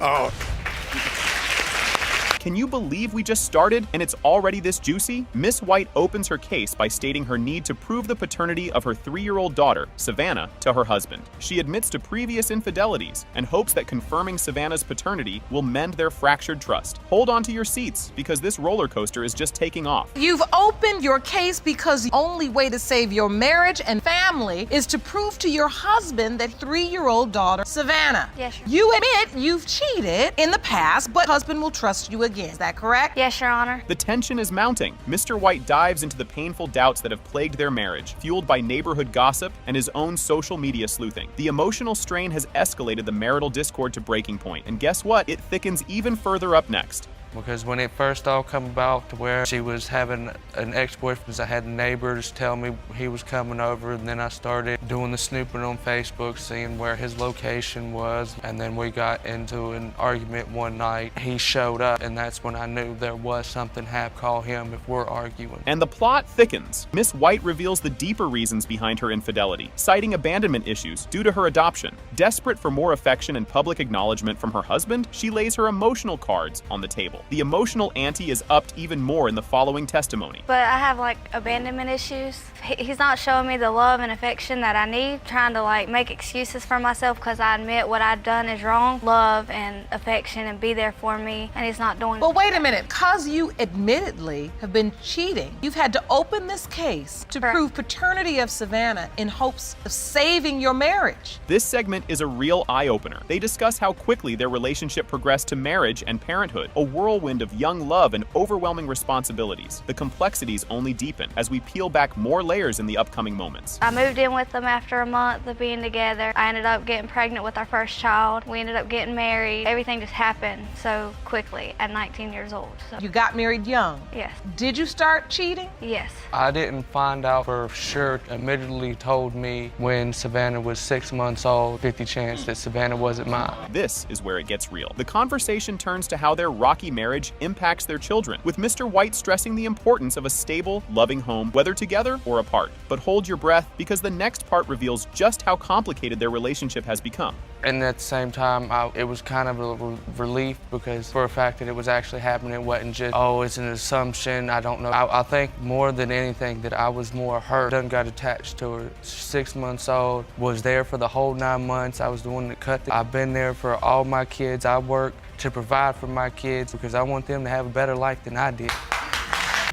Can Can you believe we just started and it's already this juicy? Miss White opens her case by stating her need to prove the paternity of her 3-year-old daughter, Savannah, to her husband. She admits to previous infidelities and hopes that confirming Savannah's paternity will mend their fractured trust. Hold on to your seats because this roller coaster is just taking off. You've opened your case because the only way to save your marriage and family is to prove to your husband that 3-year-old daughter, Savannah. Yes, Your You admit you've cheated in the past, but husband will trust you again. Is that correct? Yes, Your Honor. The tension is mounting. Mr. White dives into the painful doubts that have plagued their marriage, fueled by neighborhood gossip and his own social media sleuthing. The emotional strain has escalated the marital discord to breaking point, and guess what? It thickens even further up next. Because when it first all come about to where she was having an ex-boyfriend, I had neighbors tell me he was coming over, and then I started doing the snooping on Facebook, seeing where his location was, and then we got into an argument one night. He showed up, and that's when I knew there was something happening. Call him if we're arguing. And the plot thickens. Miss White reveals the deeper reasons behind her infidelity, citing abandonment issues due to her adoption. Desperate for more affection and public acknowledgement from her husband, she lays her emotional cards on the table. The emotional ante is upped even more in the following testimony. But I have like abandonment issues. He's not showing me the love and affection that I need, trying to like make excuses for myself because I admit what I've done is wrong. Love and affection and be there for me, and he's not doing. But wait a minute, because you admittedly have been cheating, you've had to open this case to prove paternity of Savannah in hopes of saving your marriage. This segment is a real eye-opener. They discuss how quickly their relationship progressed to marriage and parenthood, a whirlwind of young love and overwhelming responsibilities. The complexities only deepen as we peel back more layers in the upcoming moments. I moved in with them after a month of being together. I ended up getting pregnant with our first child. We ended up getting married. Everything just happened so quickly at 19 years old. So. You got married young? Yes. Did you start cheating? Yes. I didn't find out for sure. Immediately told me when Savannah was 6 months old, 50 chance that Savannah wasn't mine. This is where it gets real. The conversation turns to how their rocky marriage impacts their children, with Mr. White stressing the importance of a stable, loving home, whether together or apart. But hold your breath, because the next part reveals just how complicated their relationship has become. And at the same time, it was kind of a relief, because for a fact that it was actually happening, it wasn't just, oh, it's an assumption, I don't know. I think more than anything that I was more hurt. Done got attached to her. 6 months old, was there for the whole 9 months. I was the one that cut I've been there for all my kids. I work to provide for my kids because I want them to have a better life than I did.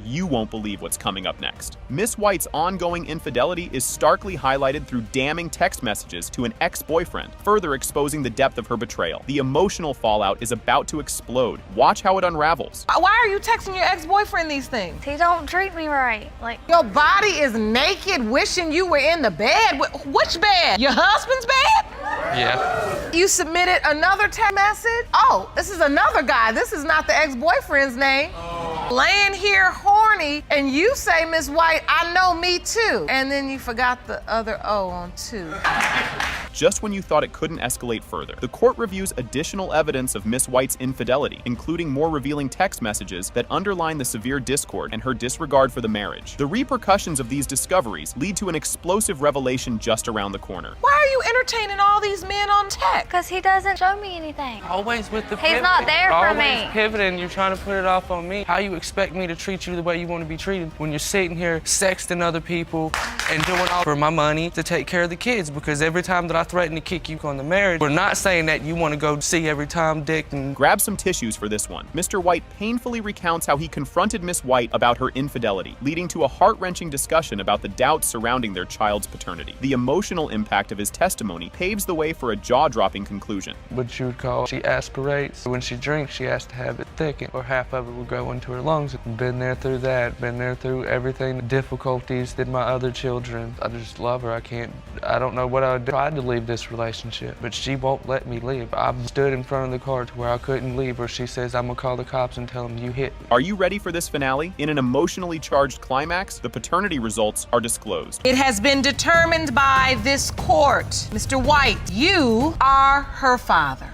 You won't believe what's coming up next. Miss White's ongoing infidelity is starkly highlighted through damning text messages to an ex-boyfriend, further exposing the depth of her betrayal. The emotional fallout is about to explode. Watch how it unravels. Why are you texting your ex-boyfriend these things? He don't treat me right. Like, your body is naked, wishing you were in the bed. Which bed? Your husband's bed? Yeah. You submitted another text message? Oh, this is another guy. This is not the ex-boyfriend's name. Laying here horny, and you say, Miss White, I know, me too. And then you forgot the other O on two. Just when you thought it couldn't escalate further, the court reviews additional evidence of Miss White's infidelity, including more revealing text messages that underline the severe discord and her disregard for the marriage. The repercussions of these discoveries lead to an explosive revelation just around the corner. Why are you entertaining all these men on text? Because he doesn't show me anything. Always with the He's not there for me. Always pivoting, you're trying to put it off on me. How you expect me to treat you the way you want to be treated when you're sitting here sexting other people and doing all for my money to take care of the kids? Because every time that I threaten to kick you on the marriage, we're not saying that you want to go see every Tom, Dick, and... Grab some tissues for this one. Mr. White painfully recounts how he confronted Miss White about her infidelity, leading to a heart-wrenching discussion about the doubts surrounding their child's paternity. The emotional impact of his testimony paves the way for a jaw-dropping conclusion. What you would call, she aspirates. When she drinks, she has to have it thickened, or half of it will go into her lungs. Been there through that, been there through everything, the difficulties that my other children. I just love her. I don't know what I would do. I tried to leave this relationship, but she won't let me leave. I've stood in front of the car to where I couldn't leave her. She says, I'm gonna call the cops and tell them you hit me. Are you ready for this finale? In an emotionally charged climax, the paternity results are disclosed. It has been determined by this court. Mr. White, you are her father.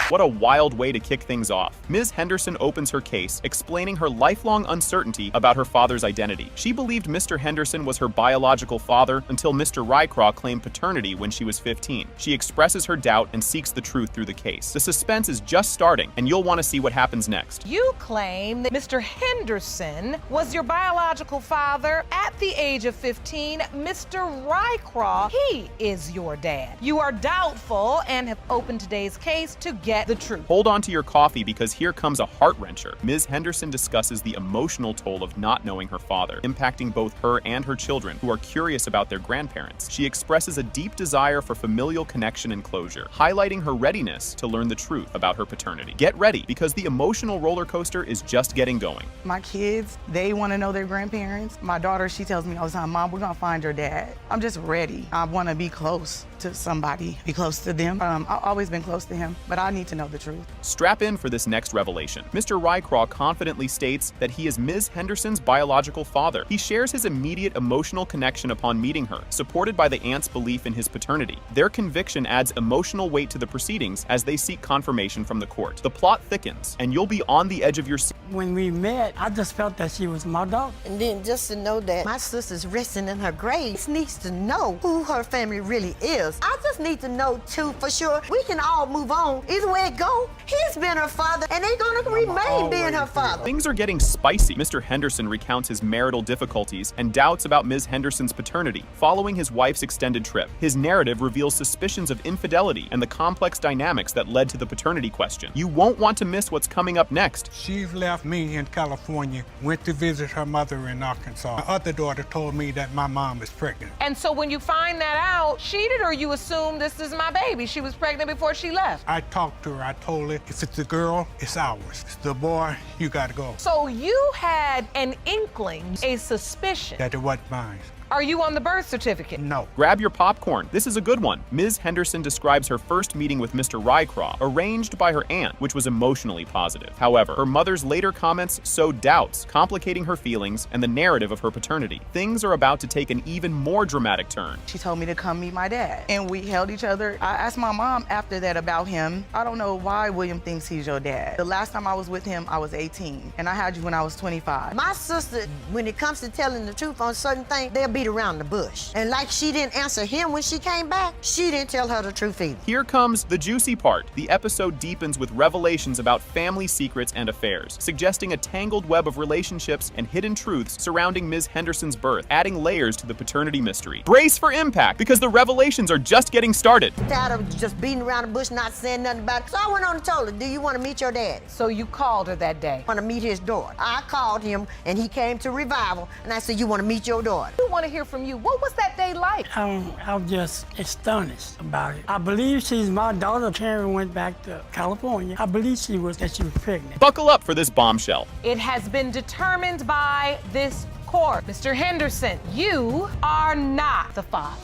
What a wild way to kick things off. Ms. Henderson opens her case, explaining her lifelong uncertainty about her father's identity. She believed Mr. Henderson was her biological father until Mr. Rycroft claimed paternity when she was 15. She expresses her doubt and seeks the truth through the case. The suspense is just starting, and you'll want to see what happens next. You claim that Mr. Henderson was your biological father at the age of 15. Mr. Rycroft, he is your dad. You are doubtful and have opened today's case to get the truth. Hold on to your coffee because here comes a heart-wrencher. Ms. Henderson discusses the emotional toll of not knowing her father, impacting both her and her children, who are curious about their grandparents. She expresses a deep desire for familial connection and closure, highlighting her readiness to learn the truth about her paternity. Get ready, because the emotional roller coaster is just getting going. My kids, they want to know their grandparents. My daughter, she tells me all the time, Mom, we're going to find your dad. I'm just ready. I want to be close to somebody, be close to them. I've always been close to him, but I need to know the truth. Strap in for this next revelation. Mr. Rycroft confidently states that he is Ms. Henderson's biological father. He shares his immediate emotional connection upon meeting her, supported by the aunt's belief in his paternity. Their conviction adds emotional weight to the proceedings as they seek confirmation from the court. The plot thickens, and you'll be on the edge of your seat. When we met, I just felt that she was my daughter. And then just to know that my sister's resting in her grave, she needs to know who her family really is. I just need to know, too, for sure. We can all move on. Either way it go, he's been her father, and they're gonna remain being her father. Things are getting spicy. Mr. Henderson recounts his marital difficulties and doubts about Ms. Henderson's paternity. Following his wife's extended trip, his narrative reveals suspicions of infidelity and the complex dynamics that led to the paternity question. You won't want to miss what's coming up next. She's left me in California, went to visit her mother in Arkansas. My other daughter told me that my mom is pregnant. And so when you find that out, cheated, or you assume this is my baby? She was pregnant before she left. I talked to her. I told her, if it's a girl, it's ours. If it's the boy, you gotta go. So you had an inkling, a suspicion. That it wasn't mine. Are you on the birth certificate? No. Grab your popcorn. This is a good one. Ms. Henderson describes her first meeting with Mr. Rycroft, arranged by her aunt, which was emotionally positive. However, her mother's later comments sowed doubts, complicating her feelings and the narrative of her paternity. Things are about to take an even more dramatic turn. She told me to come meet my dad, and we held each other. I asked my mom after that about him. I don't know why William thinks he's your dad. The last time I was with him, I was 18, and I had you when I was 25. My sister, when it comes to telling the truth on certain things, they'll beat around the bush. And like she didn't answer him when she came back, she didn't tell her the truth either. Here comes the juicy part. The episode deepens with revelations about family secrets and affairs, suggesting a tangled web of relationships and hidden truths surrounding Ms. Henderson's birth, adding layers to the paternity mystery. Brace for impact, because the revelations are just getting started. Tired of just beating around the bush, not saying nothing about it. So I went on and told her, do you want to meet your daddy? So you called her that day? I want to meet his daughter. I called him, and he came to Revival, and I said, you want to meet your daughter? We want to hear from you. What was that day like? I'm just astonished about it. I believe she's my daughter. Karen went back to California. I believe she was pregnant. Buckle up for this bombshell. It has been determined by this court. Mr. Henderson, you are not the father.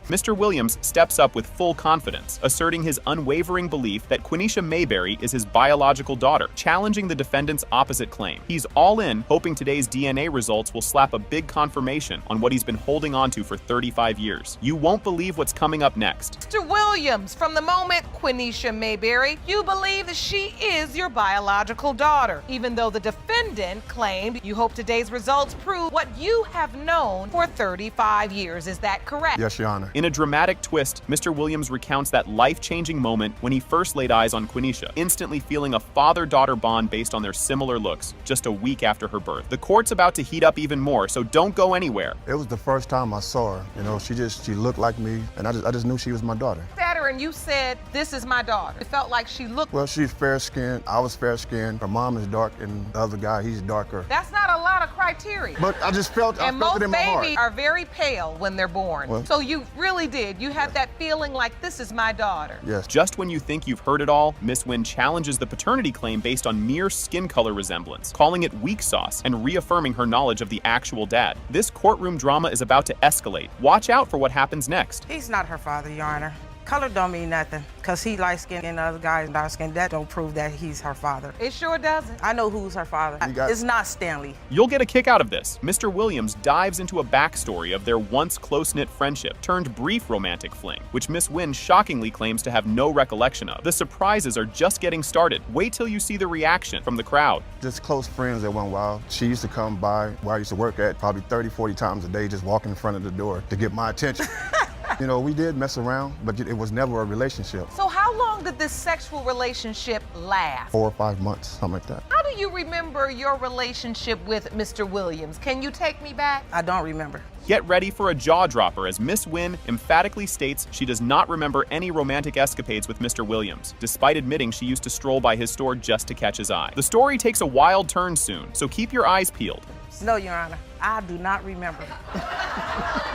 Mr. Williams steps up with full confidence, asserting his unwavering belief that Quenisha Mayberry is his biological daughter, challenging the defendant's opposite claim. He's all in, hoping today's DNA results will slap a big confirmation on what he's been holding on to for 35 years. You won't believe what's coming up next. Mr. Williams, from the moment Quenisha Mayberry, you believe that she is your biological daughter, even though the defendant claimed you hope today's results prove what you have known for 35 years. Is that correct? Yes, Your Honor. In a dramatic twist, Mr. Williams recounts that life-changing moment when he first laid eyes on Quenisha, instantly feeling a father-daughter bond based on their similar looks, just a week after her birth. The court's about to heat up even more, so don't go anywhere. It was the first time I saw her. You know, she looked like me, and I just knew she was my daughter. And you said, this is my daughter. It felt like she looked... Well, she's fair-skinned. I was fair-skinned. Her mom is dark, and the other guy, he's darker. That's not a lot of criteria. But I just felt it in my heart. And most babies are very pale when they're born. Well, so you really did. You had that feeling like, this is my daughter. Yes. Just when you think you've heard it all, Miss Wynn challenges the paternity claim based on mere skin color resemblance, calling it weak sauce and reaffirming her knowledge of the actual dad. This courtroom drama is about to escalate. Watch out for what happens next. He's not her father, Your Honor. Color don't mean nothing, because he light skinned and the other guy is dark skinned. That don't prove that he's her father. It sure doesn't. I know who's her father. It's not Stanley. You'll get a kick out of this. Mr. Williams dives into a backstory of their once close-knit friendship turned brief romantic fling, which Miss Wynn shockingly claims to have no recollection of. The surprises are just getting started. Wait till you see the reaction from the crowd. Just close friends at one while. She used to come by where I used to work at probably 30, 40 times a day, just walking in front of the door to get my attention. You know, we did mess around, but it was never a relationship. So how long did this sexual relationship last? 4 or 5 months, something like that. How do you remember your relationship with Mr. Williams? Can you take me back? I don't remember. Get ready for a jaw-dropper as Miss Wynn emphatically states she does not remember any romantic escapades with Mr. Williams, despite admitting she used to stroll by his store just to catch his eye. The story takes a wild turn soon, so keep your eyes peeled. No, Your Honor, I do not remember.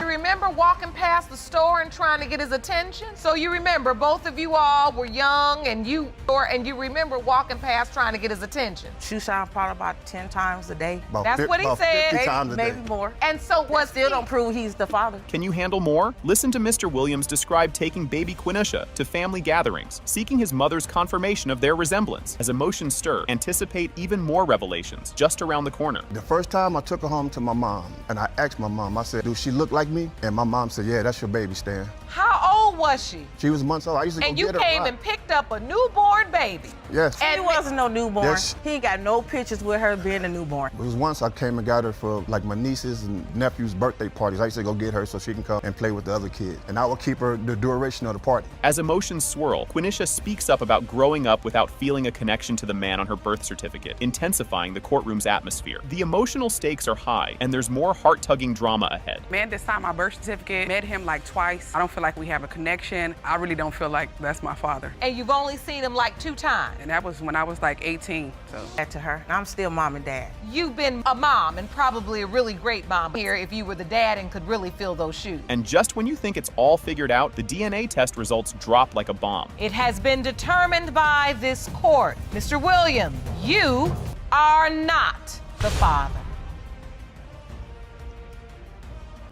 You remember walking past the store and trying to get his attention? So you remember both of you all were young and you remember walking past trying to get his attention? Shoe shine probably about 10 times a day. That's what he said. 50 times a day. Maybe more. And so what still don't prove he's the father. Can you handle more? Listen to Mr. Williams describe taking baby Quenisha to family gatherings, seeking his mother's confirmation of their resemblance. As emotions stir, anticipate even more revelations just around the corner. The first time I took her home to my mom, and I asked my mom, I said, "Do she look like me?" And my mom said, "Yeah, that's your baby, Stan." How old was she? She was months old. I used to go And you get her. came and picked up a newborn baby. Yes. And he wasn't no newborn. Yes. He ain't got no pictures with her being a newborn. It was once I came and got her for like my nieces and nephews' birthday parties. I used to go get her so she can come and play with the other kids. And I would keep her the duration of the party. As emotions swirl, Quenisha speaks up about growing up without feeling a connection to the man on her birth certificate, intensifying the courtroom's atmosphere. The emotional stakes are high, and there's more heart-tugging drama ahead. Man that signed my birth certificate, met him like twice. I don't feel like we have a connection. I really don't feel like that's my father. And you've only seen him like 2 times. And that was when I was like 18, so. That to her. I'm still mom and dad. You've been a mom and probably a really great mom here if you were the dad and could really fill those shoes. And just when you think it's all figured out, the DNA test results drop like a bomb. It has been determined by this court. Mr. Williams, you are not the father.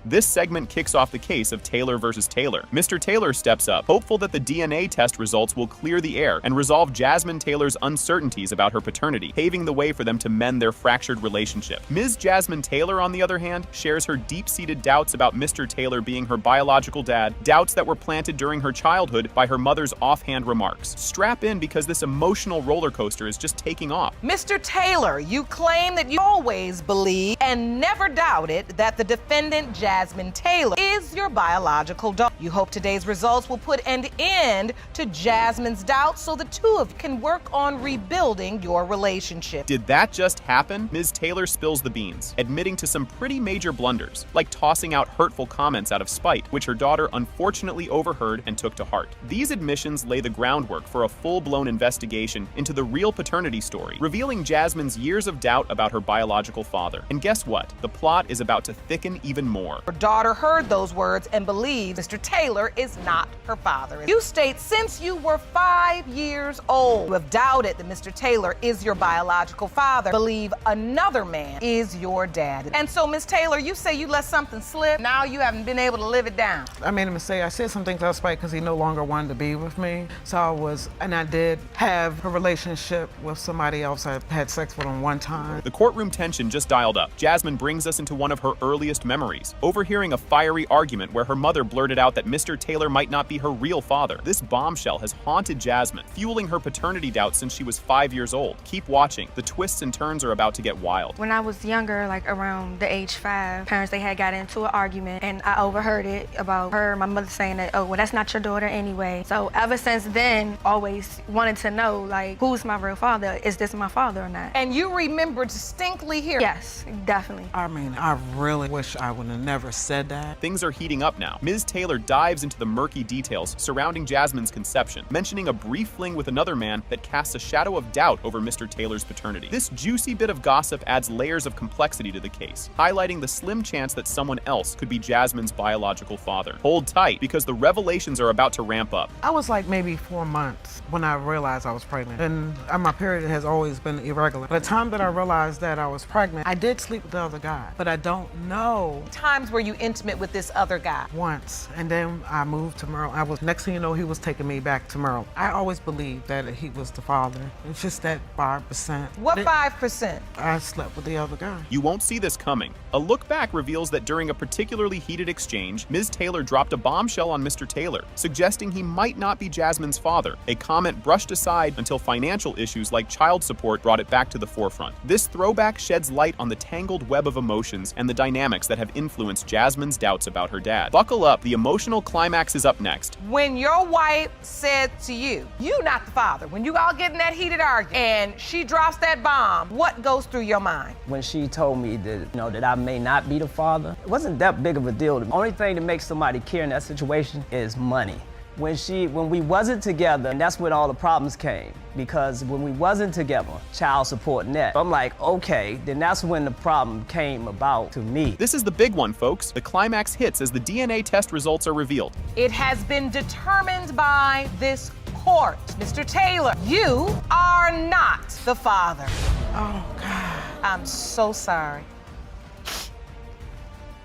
This segment kicks off the case of Taylor versus Taylor. Mr. Taylor steps up, hopeful that the DNA test results will clear the air and resolve Jasmine Taylor's uncertainties about her paternity, paving the way for them to mend their fractured relationship. Ms. Jasmine Taylor, on the other hand, shares her deep-seated doubts about Mr. Taylor being her biological dad, doubts that were planted during her childhood by her mother's offhand remarks. Strap in because this emotional roller coaster is just taking off. Mr. Taylor, you claim that you always believed and never doubted that the defendant, Jasmine Taylor, is your biological daughter. You hope today's results will put an end to Jasmine's doubts so the two of you can work on rebuilding your relationship. Did that just happen? Ms. Taylor spills the beans, admitting to some pretty major blunders, like tossing out hurtful comments out of spite, which her daughter unfortunately overheard and took to heart. These admissions lay the groundwork for a full-blown investigation into the real paternity story, revealing Jasmine's years of doubt about her biological father. And guess what? The plot is about to thicken even more. Her daughter heard those words and believes Mr. Taylor is not her father. You state since you were 5 years old, you have doubted that Mr. Taylor is your biological father, believe another man is your dad. And so, Ms. Taylor, you say you let something slip. Now you haven't been able to live it down. I made a mistake. I said some things out of spite because he no longer wanted to be with me. So I did have a relationship with somebody else. I had sex with him one time. The courtroom tension just dialed up. Jasmine brings us into one of her earliest memories, overhearing a fiery argument where her mother blurted out that Mr. Taylor might not be her real father. This bombshell has haunted Jasmine, fueling her paternity doubts since she was 5 years old. Keep watching. The twists and turns are about to get wild. When I was younger, like around the age 5, parents, they had got into an argument and I overheard it about my mother saying that, oh, well, that's not your daughter anyway. So ever since then, always wanted to know, like, who's my real father? Is this my father or not? And you remember distinctly hearing? Yes, definitely. I really wish I would have never said that. Things are heating up now. Ms. Taylor dives into the murky details surrounding Jasmine's conception, mentioning a brief fling with another man that casts a shadow of doubt over Mr. Taylor's paternity. This juicy bit of gossip adds layers of complexity to the case, highlighting the slim chance that someone else could be Jasmine's biological father. Hold tight, because the revelations are about to ramp up. I was like maybe 4 months when I realized I was pregnant, and my period has always been irregular. By the time that I realized that I was pregnant, I did sleep with the other guy, but I don't know. Times were you intimate with this this other guy? Once, and then I moved to Maryland. Next thing you know, he was taking me back to Maryland. I always believed that he was the father. It's just that 5%. What 5%? I slept with the other guy. You won't see this coming. A look back reveals that during a particularly heated exchange, Ms. Taylor dropped a bombshell on Mr. Taylor, suggesting he might not be Jasmine's father, a comment brushed aside until financial issues like child support brought it back to the forefront. This throwback sheds light on the tangled web of emotions and the dynamics that have influenced Jasmine's doubts about her dad. Buckle up, the emotional climax is up next. When your wife said to you, "You not the father," when you all get in that heated argument and she drops that bomb, what goes through your mind? When she told me that, that I may not be the father, it wasn't that big of a deal. The only thing that makes somebody care in that situation is money. When we wasn't together, and that's when all the problems came. Because when we wasn't together, child support and that. I'm like, okay, then that's when the problem came about to me. This is the big one, folks. The climax hits as the DNA test results are revealed. It has been determined by this court. Mr. Taylor, you are not the father. Oh, God. I'm so sorry.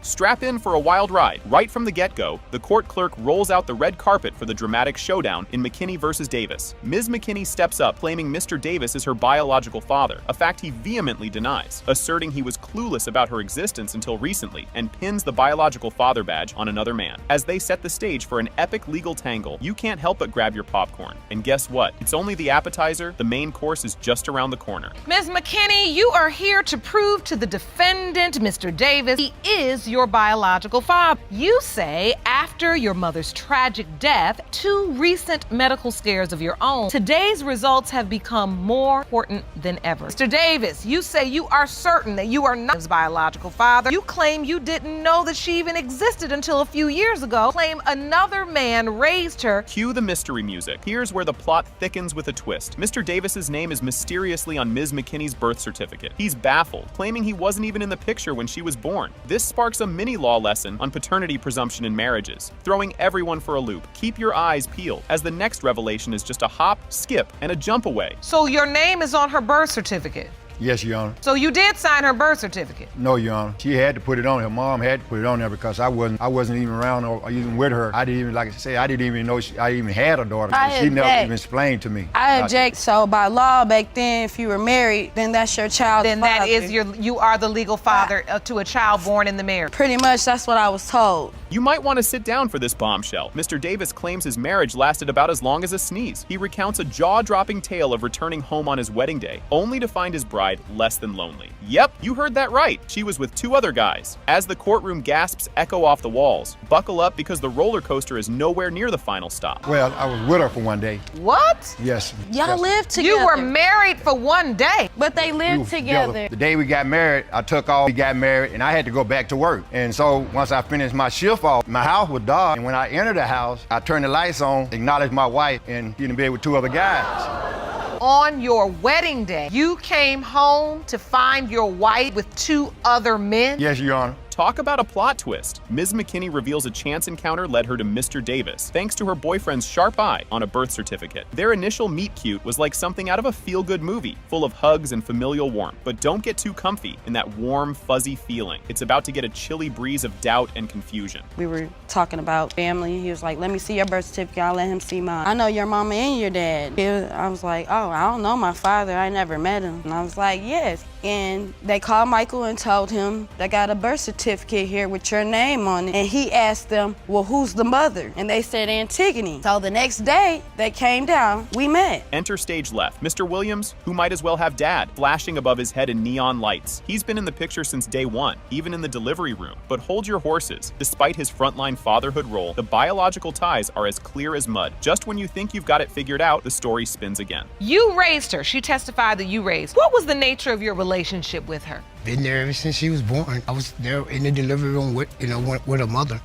Strap in for a wild ride. Right from the get-go, the court clerk rolls out the red carpet for the dramatic showdown in McKinney versus Davis. Ms. McKinney steps up, claiming Mr. Davis is her biological father, a fact he vehemently denies, asserting he was clueless about her existence until recently, and pins the biological father badge on another man. As they set the stage for an epic legal tangle, you can't help but grab your popcorn. And guess what? It's only the appetizer. The main course is just around the corner. Ms. McKinney, you are here to prove to the defendant, Mr. Davis, he is your biological father. You say after your mother's tragic death, 2 recent medical scares of your own, today's results have become more important than ever. Mr. Davis, you say you are certain that you are not his biological father. You claim you didn't know that she even existed until a few years ago. Claim another man raised her. Cue the mystery music. Here's where the plot thickens with a twist. Mr. Davis's name is mysteriously on Ms. McKinney's birth certificate. He's baffled, claiming he wasn't even in the picture when she was born. This sparks a mini-law lesson on paternity presumption in marriages, throwing everyone for a loop. Keep your eyes peeled, as the next revelation is just a hop, skip, and a jump away. So your name is on her birth certificate? Yes, Your Honor. So you did sign her birth certificate? No, Your Honor. She had to put it on. Her mom had to put it on there because I wasn't even around or even with her. I didn't even, like I say, I didn't even know I even had a daughter. She never even explained to me. I object. So by law back then, if you were married, then that's your child. Then that is you are the legal father to a child born in the marriage. Pretty much, that's what I was told. You might want to sit down for this bombshell. Mr. Davis claims his marriage lasted about as long as a sneeze. He recounts a jaw-dropping tale of returning home on his wedding day, only to find his bride less than lonely. Yep, you heard that right. She was with 2 other guys. As the courtroom gasps echo off the walls, buckle up because the roller coaster is nowhere near the final stop. Well, I was with her for one day. What? Yes. Y'all lived together. You were married for one day. But they lived together. The day we got married, I took off, we got married, and I had to go back to work. And so once I finished my shift off, my house was dark. And when I entered the house, I turned the lights on, acknowledged my wife, and she in bed with 2 other guys. On your wedding day, you came home to find your wife with 2 other men? Yes, Your Honor. Talk about a plot twist. Ms. McKinney reveals a chance encounter led her to Mr. Davis, thanks to her boyfriend's sharp eye on a birth certificate. Their initial meet cute was like something out of a feel-good movie, full of hugs and familial warmth. But don't get too comfy in that warm, fuzzy feeling. It's about to get a chilly breeze of doubt and confusion. We were talking about family. He was like, let me see your birth certificate. I'll let him see mine. I know your mama and your dad. I was like, oh, I don't know my father. I never met him. And I was like, yes. And they called Michael and told him, they got a birth certificate here with your name on it. And he asked them, well, who's the mother? And they said Antigone. So the next day, they came down, we met. Enter stage left, Mr. Williams, who might as well have dad, flashing above his head in neon lights. He's been in the picture since day 1, even in the delivery room. But hold your horses. Despite his frontline fatherhood role, the biological ties are as clear as mud. Just when you think you've got it figured out, the story spins again. You raised her. She testified that you raised her. What was the nature of your relationship with her? Been there ever since she was born. I was there in the delivery room with her mother.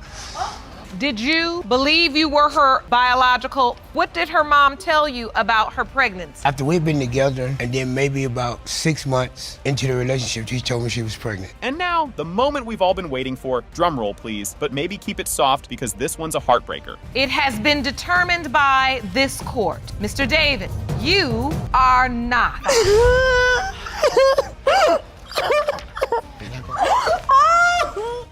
Did you believe you were her biological? What did her mom tell you about her pregnancy? After we'd been together, and then maybe about 6 months into the relationship, she told me she was pregnant. And now, the moment we've all been waiting for. Drum roll, please, but maybe keep it soft because this one's a heartbreaker. It has been determined by this court. Mr. Davis, you are not.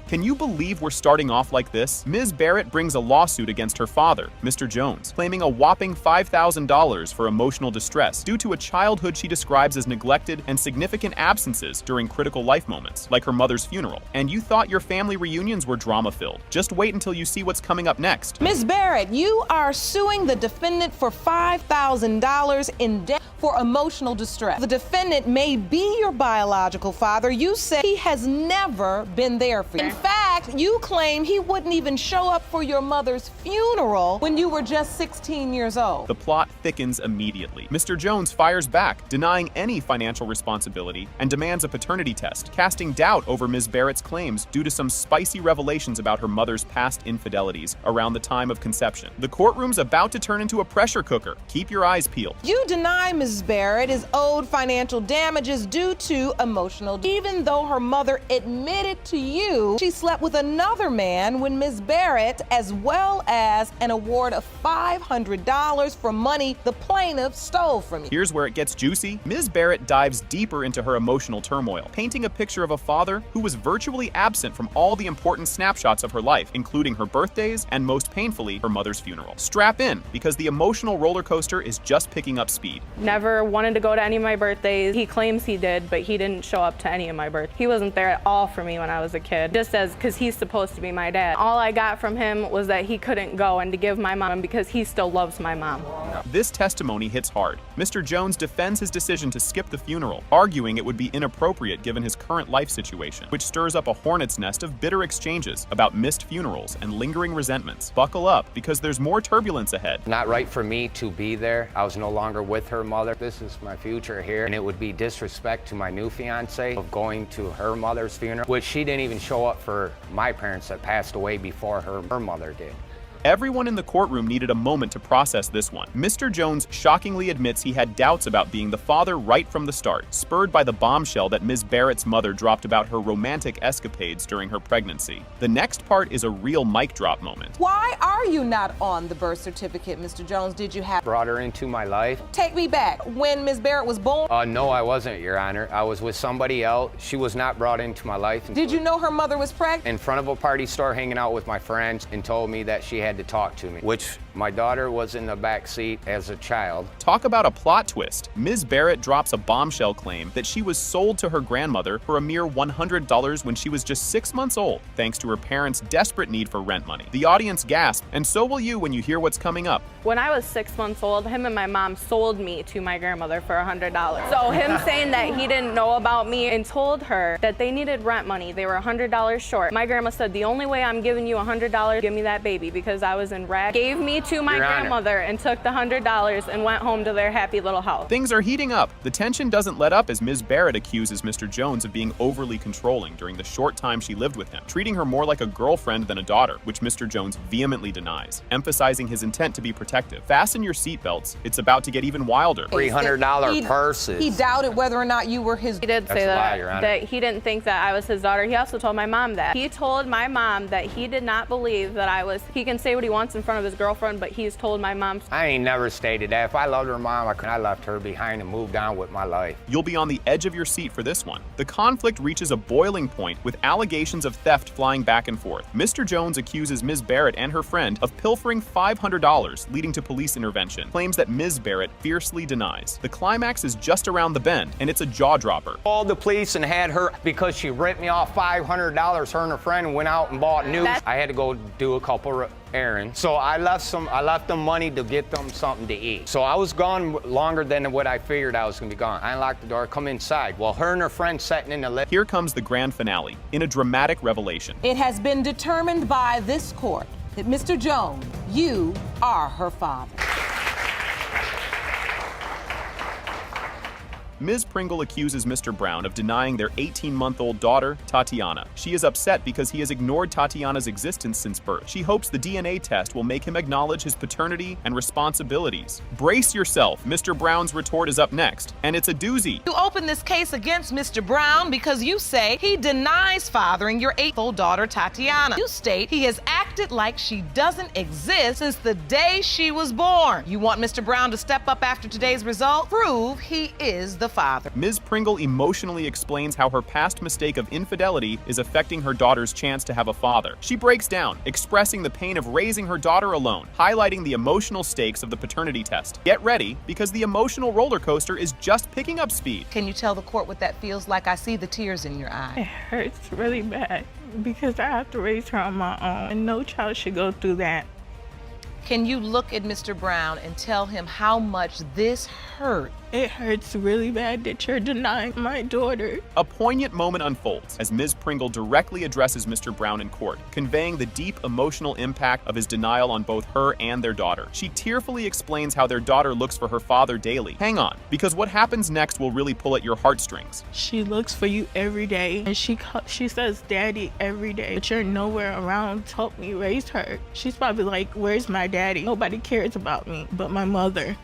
Can you believe we're starting off like this? Ms. Barrett brings a lawsuit against her father, Mr. Jones, claiming a whopping $5,000 for emotional distress due to a childhood she describes as neglected and significant absences during critical life moments, like her mother's funeral. And you thought your family reunions were drama-filled. Just wait until you see what's coming up next. Ms. Barrett, you are suing the defendant for $5,000 in debt for emotional distress. The defendant may be your biological father. You say he has never been there for you. In fact, you claim he wouldn't even show up for your mother's funeral when you were just 16 years old. The plot thickens immediately. Mr. Jones fires back, denying any financial responsibility, and demands a paternity test, casting doubt over Ms. Barrett's claims due to some spicy revelations about her mother's past infidelities around the time of conception. The courtroom's about to turn into a pressure cooker. Keep your eyes peeled. You deny Ms. Barrett is owed financial damages due to emotional, even though her mother admitted to you she slept with another man when Ms. Barrett, as well as an award of $500 for money the plaintiff stole from you. Here's where it gets juicy. Ms. Barrett dives deeper into her emotional turmoil, painting a picture of a father who was virtually absent from all the important snapshots of her life, including her birthdays and, most painfully, her mother's funeral. Strap in, because the emotional roller coaster is just picking up speed. Never wanted to go to any of my birthdays. He claims he did, but he didn't show up to any of my birthdays. He wasn't there at all for me when I was a kid, just as because he's supposed to be my dad. All I got from him was that he couldn't go and to give my mom because he still loves my mom. This testimony hits hard. Mr. Jones defends his decision to skip the funeral, arguing it would be inappropriate given his current life situation, which stirs up a hornet's nest of bitter exchanges about missed funerals and lingering resentments. Buckle up, because there's more turbulence ahead. Not right for me to be there. I was no longer with her mother. This is my future here, and it would be disrespect to my new fiance of going to her mother's funeral, which she didn't even show up for my parents that passed away before her mother did. Everyone in the courtroom needed a moment to process this one. Mr. Jones shockingly admits he had doubts about being the father right from the start, spurred by the bombshell that Ms. Barrett's mother dropped about her romantic escapades during her pregnancy. The next part is a real mic drop moment. Why are you not on the birth certificate, Mr. Jones? Did you have... Brought her into my life. Take me back. When Ms. Barrett was born? No, I wasn't, Your Honor. I was with somebody else. She was not brought into my life. Did you know her mother was pregnant? In front of a party store, hanging out with my friends, and told me that she had to talk to me, which my daughter was in the back seat as a child. Talk about a plot twist. Ms. Barrett drops a bombshell claim that she was sold to her grandmother for a mere $100 when she was just 6 months old, thanks to her parents' desperate need for rent money. The audience gasped, and so will you when you hear what's coming up. When I was 6 months old, him and my mom sold me to my grandmother for $100. So him saying that he didn't know about me and told her that they needed rent money, they were $100 short. My grandma said, the only way I'm giving you $100, give me that baby, because I was in rags. Gave me to my grandmother and took the $100 and went home to their happy little house. Things are heating up. The tension doesn't let up as Ms. Barrett accuses Mr. Jones of being overly controlling during the short time she lived with him, treating her more like a girlfriend than a daughter, which Mr. Jones vehemently denies, emphasizing his intent to be protective. Fasten your seatbelts. It's about to get even wilder. $300 purses. He doubted whether or not you were his... He did say that he didn't think that I was his daughter. He also told my mom that. He told my mom that he did not believe that I was... He can say what he wants in front of his girlfriend, but he's told my mom... I ain't never stated that. If I loved her mom, I left her behind and moved on with my life. You'll be on the edge of your seat for this one. The conflict reaches a boiling point with allegations of theft flying back and forth. Mr. Jones accuses Ms. Barrett and her friend of pilfering $500, leading to police intervention. Claims that Ms. Barrett fiercely denies. The climax is just around the bend, and it's a jaw-dropper. Called the police and had her, because she ripped me off $500, her and her friend went out and bought new. I had to go do a couple errands. So I left them money to get them something to eat. So I was gone longer than what I figured I was gonna be gone. I unlocked the door, come inside. Well, her and her friend sitting in the lift. Here comes the grand finale, in a dramatic revelation. It has been determined by this court that Mr. Jones, you are her father. Ms. Pringle accuses Mr. Brown of denying their 18-month-old daughter, Tatiana. She is upset because he has ignored Tatiana's existence since birth. She hopes the DNA test will make him acknowledge his paternity and responsibilities. Brace yourself, Mr. Brown's retort is up next, and it's a doozy. You open this case against Mr. Brown because you say he denies fathering your 8-year-old daughter, Tatiana. You state he has acted like she doesn't exist since the day she was born. You want Mr. Brown to step up after today's result? Prove he is the the father. Ms. Pringle emotionally explains how her past mistake of infidelity is affecting her daughter's chance to have a father. She breaks down, expressing the pain of raising her daughter alone, highlighting the emotional stakes of the paternity test. Get ready, because the emotional roller coaster is just picking up speed. Can you tell the court what that feels like? I see the tears in your eyes. It hurts really bad because I have to raise her on my own, and no child should go through that. Can you look at Mr. Brown and tell him how much this hurt? It hurts really bad that you're denying my daughter. A poignant moment unfolds as Ms. Pringle directly addresses Mr. Brown in court, conveying the deep emotional impact of his denial on both her and their daughter. She tearfully explains how their daughter looks for her father daily. Hang on, because what happens next will really pull at your heartstrings. She looks for you every day, and she says daddy every day, but you're nowhere around to help me raise her. She's probably like, where's my daddy? Nobody cares about me but my mother.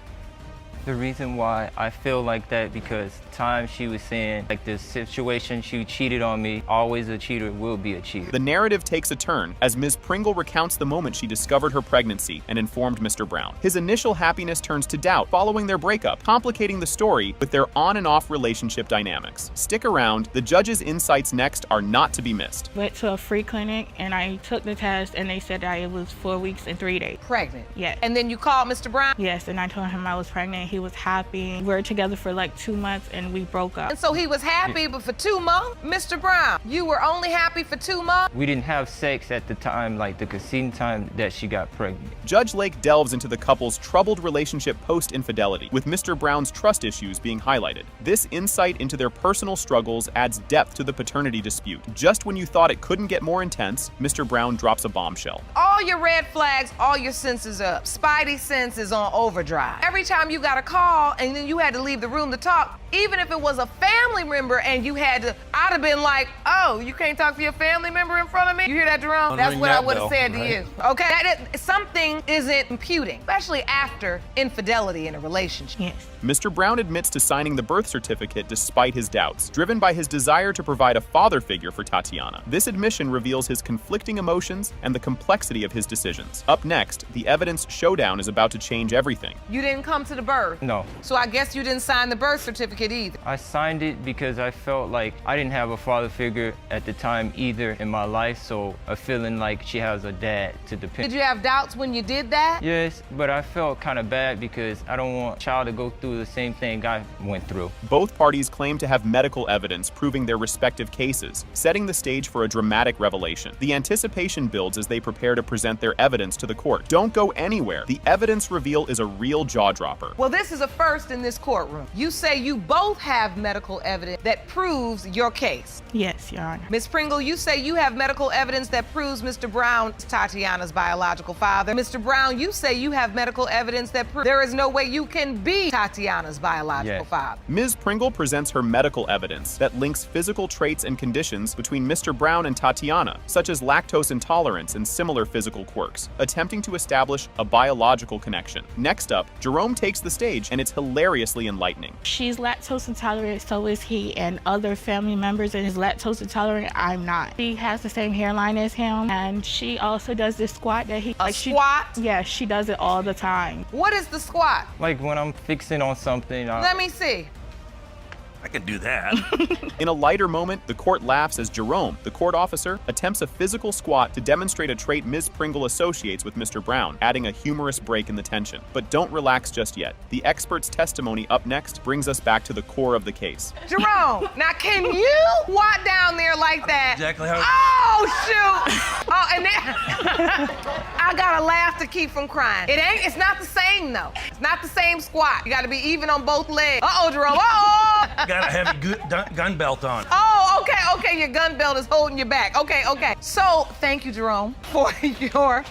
The reason why I feel like that, because time she was saying, like, the situation she cheated on me, always a cheater will be a cheater. The narrative takes a turn as Ms. Pringle recounts the moment she discovered her pregnancy and informed Mr. Brown. His initial happiness turns to doubt following their breakup, complicating the story with their on and off relationship dynamics. Stick around, the judge's insights next are not to be missed. Went to a free clinic and I took the test and they said that I was 4 weeks and 3 days. Pregnant? Yes. And then you called Mr. Brown? Yes, and I told him I was pregnant. He was happy. We were together for like 2 months and we broke up. And so he was happy, but for 2 months? Mr. Brown, you were only happy for 2 months? We didn't have sex at the time, like the conceiving time that she got pregnant. Judge Lake delves into the couple's troubled relationship post-infidelity, with Mr. Brown's trust issues being highlighted. This insight into their personal struggles adds depth to the paternity dispute. Just when you thought it couldn't get more intense, Mr. Brown drops a bombshell. All your red flags, all your senses up. Spidey sense is on overdrive. Every time you got a call and then you had to leave the room to talk, even if it was a family member and you had to, I'd have been like, oh, you can't talk to your family member in front of me? You hear that, Jerome? That's what I would have said to you. Okay? Something isn't imputing, especially after infidelity in a relationship. Yes. Mr. Brown admits to signing the birth certificate despite his doubts, driven by his desire to provide a father figure for Tatiana. This admission reveals his conflicting emotions and the complexity of his decisions. Up next, the evidence showdown is about to change everything. You didn't come to the birth? No. So I guess you didn't sign the birth certificate either. I signed it because I felt like I didn't have a father figure at the time either in my life, so a feeling like she has a dad to depend. Did you have doubts when you did that? Yes, but I felt kind of bad because I don't want a child to go through the same thing I went through. Both parties claim to have medical evidence proving their respective cases, setting the stage for a dramatic revelation. The anticipation builds as they prepare to present their evidence to the court. Don't go anywhere. The evidence reveal is a real jaw-dropper. Well, this is a first in this courtroom. You say you both have medical evidence that proves your case. Yes, Your Honor. Ms. Pringle, you say you have medical evidence that proves Mr. Brown is Tatiana's biological father. Mr. Brown, you say you have medical evidence that proves there is no way you can be Tatiana's biological father. Ms. Pringle presents her medical evidence that links physical traits and conditions between Mr. Brown and Tatiana, such as lactose intolerance and similar physical quirks, attempting to establish a biological connection. Next up, Jerome takes the stage, and it's hilariously enlightening. She's lactose intolerant, so is he, and other family members is lactose intolerant. I'm not. She has the same hairline as him, and she also does this squat that he... Squat? Yeah, she does it all the time. What is the squat? Like when I'm fixing on something. Let me see. I can do that. In a lighter moment, the court laughs as Jerome, the court officer, attempts a physical squat to demonstrate a trait Ms. Pringle associates with Mr. Brown, adding a humorous break in the tension. But don't relax just yet. The expert's testimony up next brings us back to the core of the case. Jerome, now can you squat down there like that? Exactly how. Oh, shoot. Oh, and then I gotta laugh to keep from crying. It's not the same though. It's not the same squat. You gotta be even on both legs. Uh-oh, Jerome, uh-oh. Got a heavy gun belt on. Oh, okay, your gun belt is holding you back. Okay. So, thank you, Jerome, for your...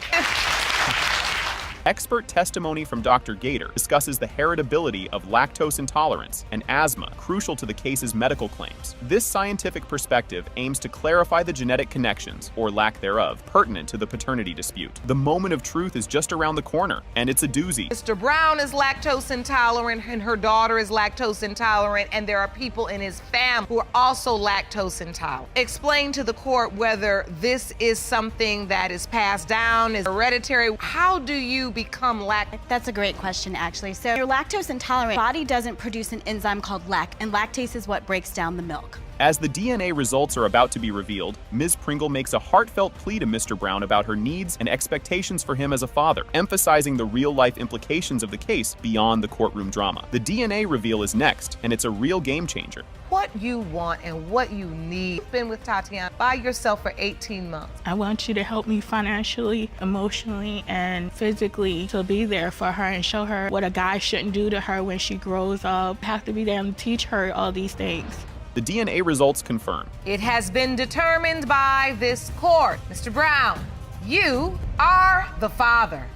Expert testimony from Dr. Gator discusses the heritability of lactose intolerance and asthma, crucial to the case's medical claims. This scientific perspective aims to clarify the genetic connections, or lack thereof, pertinent to the paternity dispute. The moment of truth is just around the corner, and it's a doozy. Mr. Brown is lactose intolerant, and her daughter is lactose intolerant, and there are people in his family who are also lactose intolerant. Explain to the court whether this is something that is passed down, is hereditary. How do you become lactose? That's a great question, actually. So your lactose intolerant body doesn't produce an enzyme called lac, and lactase is what breaks down the milk. As the DNA results are about to be revealed, Ms. Pringle makes a heartfelt plea to Mr. Brown about her needs and expectations for him as a father, emphasizing the real-life implications of the case beyond the courtroom drama. The DNA reveal is next, and it's a real game changer. What you want and what you need. You've been with Tatiana by yourself for 18 months. I want you to help me financially, emotionally, and physically to be there for her and show her what a guy shouldn't do to her when she grows up. I have to be there and teach her all these things. The DNA results confirm. It has been determined by this court. Mr. Brown, you are the father.